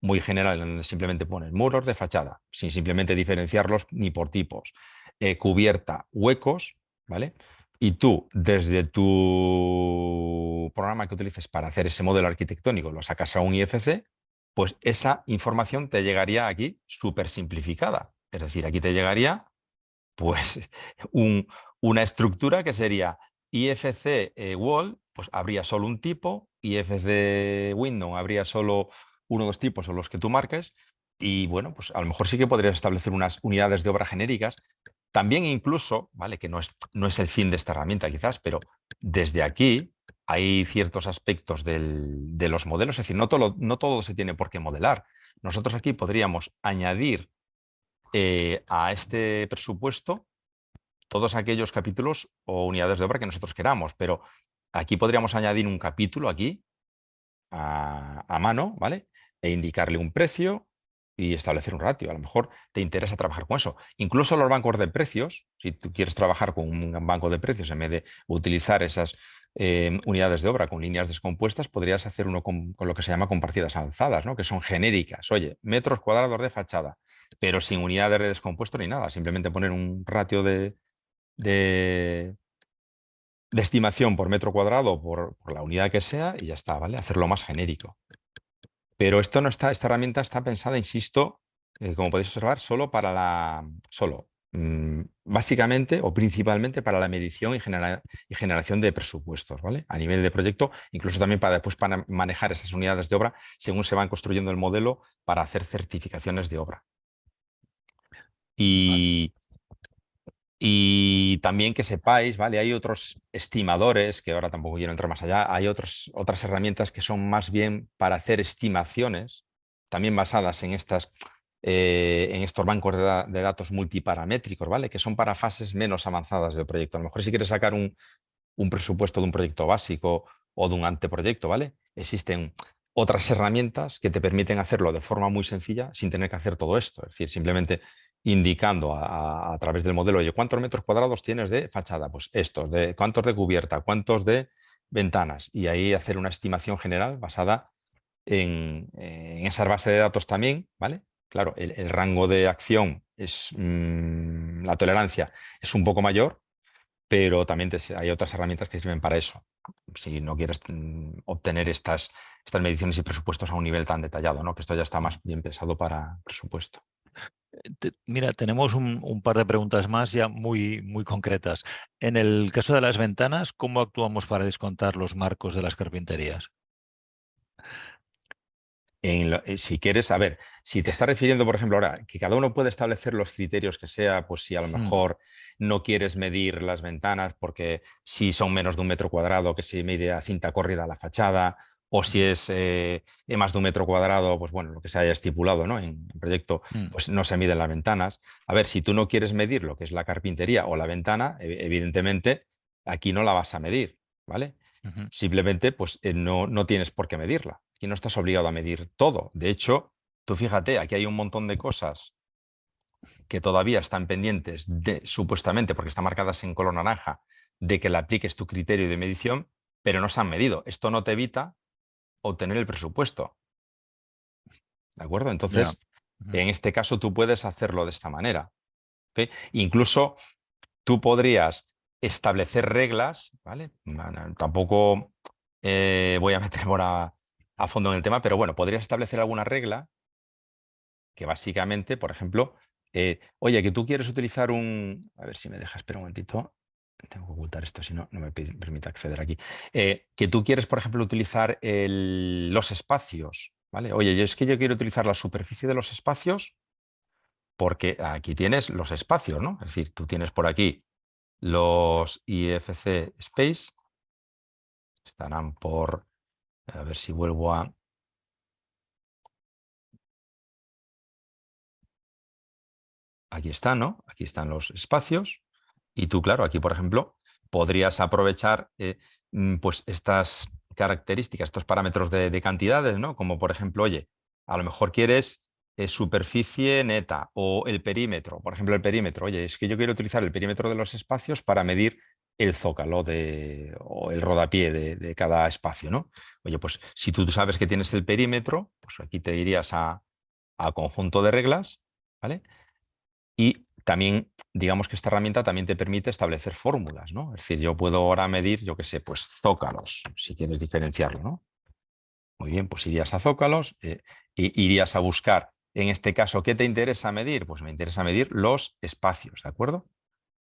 muy general en donde simplemente pones muros de fachada, sin simplemente diferenciarlos ni por tipos, cubierta, huecos, ¿vale? Y tú, desde tu programa que utilices para hacer ese modelo arquitectónico, lo sacas a un IFC, pues esa información te llegaría aquí súper simplificada. Es decir, aquí te llegaría pues un- una estructura que sería IFC Wall, pues habría solo un tipo, IFC Window habría solo uno o dos tipos o los que tú marques, y bueno, pues a lo mejor sí que podrías establecer unas unidades de obra genéricas. También incluso, ¿vale? Que no es el fin de esta herramienta quizás, pero desde aquí hay ciertos aspectos de los modelos, es decir, no todo se tiene por qué modelar. Nosotros aquí podríamos añadir a este presupuesto todos aquellos capítulos o unidades de obra que nosotros queramos, pero aquí podríamos añadir un capítulo aquí a mano, ¿vale? E indicarle un precio y establecer un ratio. A lo mejor te interesa trabajar con eso. Incluso los bancos de precios, si tú quieres trabajar con un banco de precios en vez de utilizar esas unidades de obra con líneas descompuestas, podrías hacer uno con lo que se llama con partidas alzadas, ¿no? Que son genéricas. Oye, metros cuadrados de fachada, pero sin unidades de descompuesto ni nada. Simplemente poner un ratio de, de estimación por metro cuadrado por la unidad que sea y ya está, ¿vale? Hacerlo más genérico. Pero esto no está, esta herramienta está pensada, insisto, como podéis observar, básicamente o principalmente para la medición y generación de presupuestos, ¿vale? A nivel de proyecto, incluso también para después para manejar esas unidades de obra según se van construyendo el modelo para hacer certificaciones de obra. vale. Y Y también que sepáis, ¿vale? Hay otros estimadores, que ahora tampoco quiero entrar más allá, hay otras herramientas que son más bien para hacer estimaciones, también basadas en estos bancos de datos multiparamétricos, ¿vale? Que son para fases menos avanzadas del proyecto. A lo mejor si quieres sacar un presupuesto de un proyecto básico o de un anteproyecto, ¿vale? Existen otras herramientas que te permiten hacerlo de forma muy sencilla sin tener que hacer todo esto. Es decir, simplemente indicando a través del modelo, oye, ¿cuántos metros cuadrados tienes de fachada? Pues estos, ¿cuántos de cubierta? ¿Cuántos de ventanas? Y ahí hacer una estimación general basada en esa base de datos también, ¿vale? Claro, el rango de acción es, la tolerancia es un poco mayor, pero también hay otras herramientas que sirven para eso. Si no quieres obtener estas mediciones y presupuestos a un nivel tan detallado, ¿no? Que esto ya está más bien pensado para presupuesto. Mira, tenemos un par de preguntas más ya muy concretas. En el caso de las ventanas, ¿cómo actuamos para descontar los marcos de las carpinterías? Si quieres, a ver, si te estás refiriendo, por ejemplo, ahora, que cada uno puede establecer los criterios que sea, pues si a lo Mm, mejor no quieres medir las ventanas porque si son menos de 1 metro cuadrado, que se mide a cinta córrida la fachada, o si mm, es más de 1 metro cuadrado, pues bueno, lo que se haya estipulado, ¿no? En el proyecto, mm, pues no se miden las ventanas. A ver, si tú no quieres medir lo que es la carpintería o la ventana, evidentemente aquí no la vas a medir, ¿vale? ujú. Simplemente, pues no tienes por qué medirla. Aquí no estás obligado a medir todo. De hecho, tú fíjate, aquí hay un montón de cosas que todavía están pendientes de, supuestamente, porque están marcadas en color naranja, de que le apliques tu criterio de medición, pero no se han medido. Esto no te evita obtener el presupuesto. ¿De acuerdo? Ya. Entonces, Ujú. en este caso, tú puedes hacerlo de esta manera. ¿Ok? Incluso tú podrías establecer reglas, ¿vale? Tampoco voy a meter ahora a fondo en el tema, pero bueno, podrías establecer alguna regla que básicamente, por ejemplo, oye, que tú quieres utilizar un... A ver si me deja, espera un momentito. Tengo que ocultar esto, si no, no me permite acceder aquí. Que tú quieres, por ejemplo, utilizar los espacios, ¿vale? Oye, es que yo quiero utilizar la superficie de los espacios porque aquí tienes los espacios, ¿no? Es decir, tú tienes por aquí los IFC Space, estarán por, a ver si vuelvo a... Aquí están, ¿no? Aquí están los espacios. Y tú, claro, aquí, por ejemplo, podrías aprovechar pues estas características, estos parámetros de cantidades, ¿no? Como, por ejemplo, oye, a lo mejor quieres superficie neta o el perímetro. Por ejemplo, el perímetro. Oye, es que yo quiero utilizar el perímetro de los espacios para medir el zócalo o el rodapié de cada espacio, ¿no? Oye, pues si tú sabes que tienes el perímetro, pues aquí te irías a conjunto de reglas, ¿vale? Y también, digamos que esta herramienta también te permite establecer fórmulas, ¿no? Es decir, yo puedo ahora medir, yo qué sé, pues zócalos, si quieres diferenciarlo, ¿no? Muy bien, pues irías a zócalos y irías a buscar, en este caso, ¿qué te interesa medir? Pues me interesa medir los espacios, ¿de acuerdo?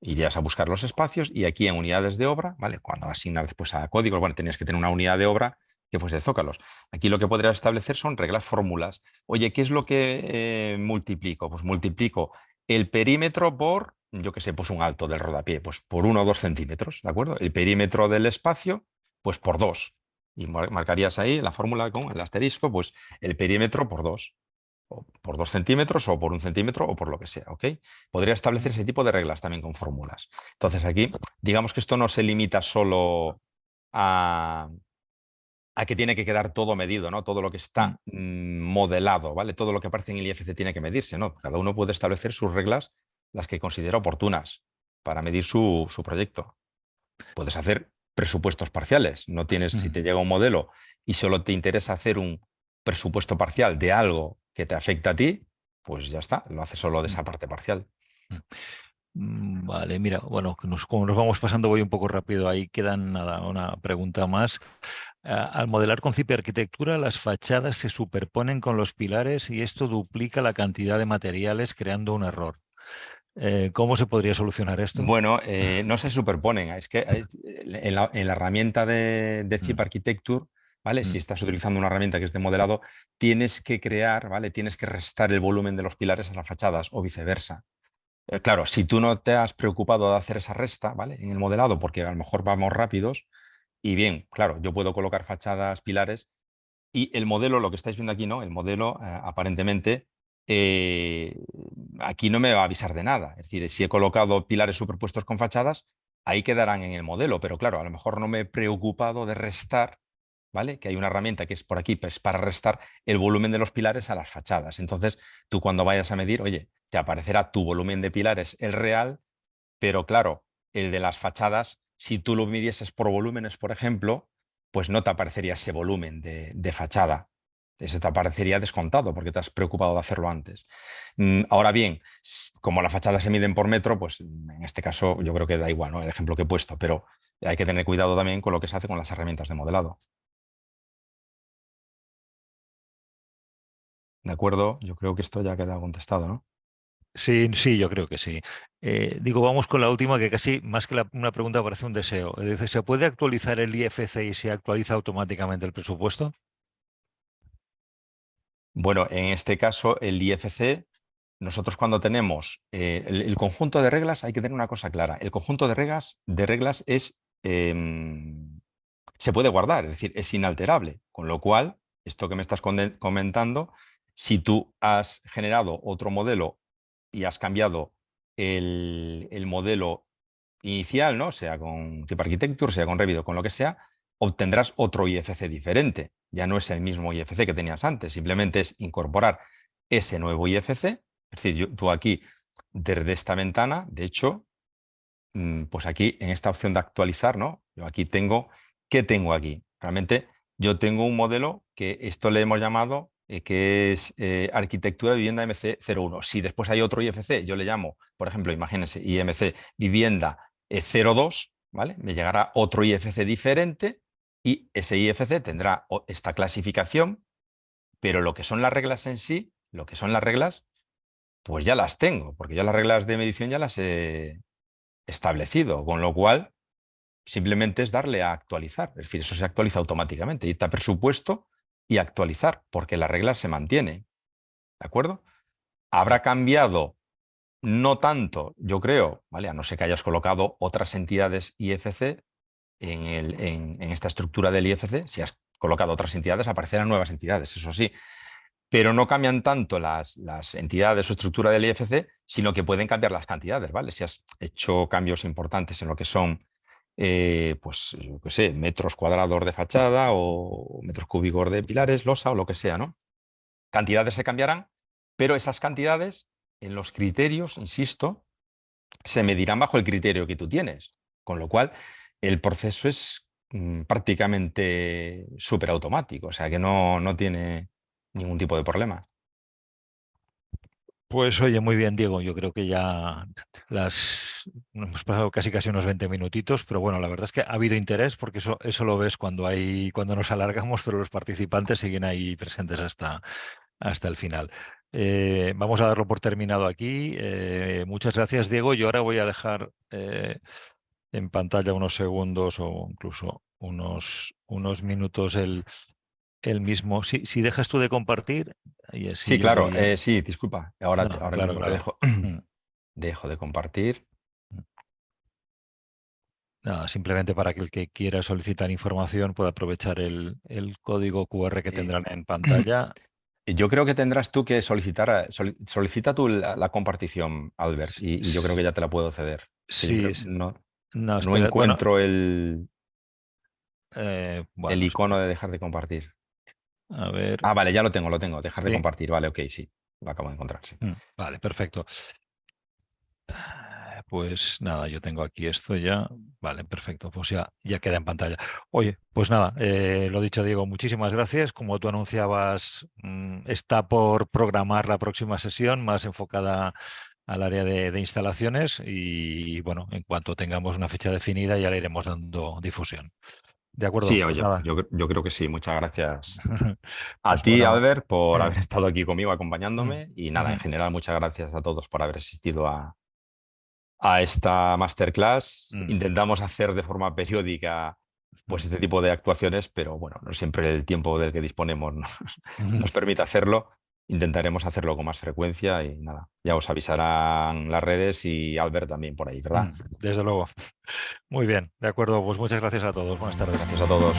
Irías a buscar los espacios y aquí en unidades de obra, ¿vale? Cuando asignas después a códigos, bueno, tenías que tener una unidad de obra que fuese de zócalos. Aquí lo que podrías establecer son reglas, fórmulas. Oye, ¿qué es lo que multiplico? Pues multiplico el perímetro por, yo qué sé, pues un alto del rodapié, pues por 1 o 2 centímetros, ¿de acuerdo? El perímetro del espacio, pues por 2. Y marcarías ahí en la fórmula con el asterisco, pues el perímetro por 2 o por 2 centímetros o por 1 centímetro o por lo que sea, ¿ok? Podría establecer ese tipo de reglas también con fórmulas. Entonces aquí, digamos que esto no se limita solo a, a que tiene que quedar todo medido, ¿no? Todo lo que Mm, está modelado, ¿vale? Todo lo que aparece en el IFC tiene que medirse, ¿no? Cada uno puede establecer sus reglas, las que considera oportunas para medir su proyecto. Puedes hacer presupuestos parciales. No tienes, si mm, te llega un modelo y solo te interesa hacer un presupuesto parcial de algo que te afecta a ti, pues ya está, lo haces solo de mm, esa parte parcial. mm. Vale, mira, bueno, como nos vamos pasando, voy un poco rápido. Ahí quedan nada, una pregunta más. Al modelar con CIP Arquitectura, las fachadas se superponen con los pilares y esto duplica la cantidad de materiales, creando un error. ¿Cómo se podría solucionar esto? Bueno, no se superponen. Es que en la herramienta de Mm, Zip Architecture, ¿vale? Si mm, estás utilizando una herramienta que es de modelado, tienes que crear, ¿vale? Tienes que restar el volumen de los pilares a las fachadas o viceversa. Claro, si tú no te has preocupado de hacer esa resta, ¿vale? En el modelado, porque a lo mejor vamos rápidos, y bien, claro, yo puedo colocar fachadas, pilares, y el modelo, lo que estáis viendo aquí, ¿no? El modelo aparentemente eh, aquí no me va a avisar de nada. Es decir, si he colocado pilares superpuestos con fachadas, ahí quedarán en el modelo, pero claro, a lo mejor no me he preocupado de restar, ¿vale? Que hay una herramienta que es por aquí, pues para restar el volumen de los pilares a las fachadas. Entonces, tú cuando vayas a medir, oye, te aparecerá tu volumen de pilares, el real, pero claro, el de las fachadas, si tú lo midieses por volúmenes, por ejemplo, pues no te aparecería ese volumen de fachada. Ese te aparecería descontado porque te has preocupado de hacerlo antes. Ahora bien, como las fachadas se miden por metro, pues en este caso yo creo que da igual, ¿no? El ejemplo que he puesto, pero hay que tener cuidado también con lo que se hace con las herramientas de modelado. ¿De acuerdo? Yo creo que esto ya queda contestado, ¿no? Sí, sí, yo creo que sí. Digo, vamos con la última, que casi más que una pregunta parece un deseo. Es decir, ¿se puede actualizar el IFC y se actualiza automáticamente el presupuesto? Bueno, en este caso, el IFC, nosotros cuando tenemos el conjunto de reglas, hay que tener una cosa clara. El conjunto de reglas es, se puede guardar, es decir, es inalterable. Con lo cual, esto que me estás comentando, si tú has generado otro modelo y has cambiado el modelo inicial, ¿no? Sea con Type Architecture, sea con Revit o con lo que sea, obtendrás otro IFC diferente. Ya no es el mismo IFC que tenías antes, simplemente es incorporar ese nuevo IFC. Es decir, tú aquí, desde esta ventana, de hecho, pues aquí en esta opción de actualizar, ¿no? Yo aquí tengo, ¿qué tengo aquí? Realmente yo tengo un modelo que esto le hemos llamado que es Arquitectura de Vivienda MC01. Si después hay otro IFC, yo le llamo, por ejemplo, imagínense, IMC Vivienda 02, ¿vale? Me llegará otro IFC diferente y ese IFC tendrá esta clasificación, pero lo que son las reglas en sí, lo que son las reglas, pues ya las tengo, porque ya las reglas de medición ya las he establecido, con lo cual simplemente es darle a actualizar. Es decir, eso se actualiza automáticamente, irte a presupuesto y actualizar, porque la regla se mantiene. ¿De acuerdo? Habrá cambiado no tanto, yo creo, ¿vale? A no ser que hayas colocado otras entidades IFC en esta estructura del IFC. Si has colocado otras entidades, aparecerán nuevas entidades, eso sí. Pero no cambian tanto las entidades o estructura del IFC, sino que pueden cambiar las cantidades, ¿vale? Si has hecho cambios importantes en lo que son, pues, yo qué sé, metros cuadrados de fachada o metros cúbicos de pilares, losa o lo que sea, ¿no? Cantidades se cambiarán, pero esas cantidades en los criterios, insisto, se medirán bajo el criterio que tú tienes. Con lo cual, el proceso es prácticamente súper automático, o sea que no tiene ningún tipo de problema. Pues oye, muy bien, Diego. Yo creo que ya hemos pasado casi unos 20 minutitos, pero bueno, la verdad es que ha habido interés porque eso lo ves cuando nos alargamos, pero los participantes siguen ahí presentes hasta el final. Vamos a darlo por terminado aquí. Muchas gracias, Diego. Yo ahora voy a dejar en pantalla unos segundos o incluso unos minutos el mismo. Si dejas tú de compartir, y así Sí, yo claro, voy a... sí, disculpa. Ahora, No, ahora claro, mismo te claro. dejo, Mm. dejo de compartir. Nada, simplemente para que el que quiera solicitar información pueda aprovechar el código QR que Eh, tendrán en pantalla. yo creo que tendrás tú que solicitar, solicita tú la compartición, Albert, S- y yo creo que s- ya te la puedo ceder. Que yo Sí, creo, no, no, no espera, bueno, encuentro el bueno, icono espera, de dejar de compartir. a ver, Ah, vale, ya lo tengo, dejar de sí, compartir. Vale, ok, sí, lo acabo de encontrar, sí. vale, perfecto. Pues nada, yo tengo aquí esto ya. Vale, perfecto. Pues ya queda en pantalla. Oye, pues nada, lo dicho, Diego, muchísimas gracias. Como tú anunciabas, está por programar la próxima sesión más enfocada al área de instalaciones y bueno, en cuanto tengamos una fecha definida ya le iremos dando difusión. De acuerdo, Sí, pues oye, nada. yo creo que sí. Muchas gracias a Pues ti, bueno, Albert, por eh, haber estado aquí conmigo mm, acompañándome. Y nada, en ujú, general, muchas gracias a todos por haber asistido a esta masterclass. mm, Intentamos hacer de forma periódica pues este tipo de actuaciones, pero bueno, no siempre el tiempo del que disponemos nos permite hacerlo. Intentaremos hacerlo con más frecuencia y nada, ya os avisarán las redes y Albert también por ahí, ¿verdad? desde luego. Muy bien, de acuerdo. Pues muchas gracias a todos. Buenas tardes. Gracias a todos.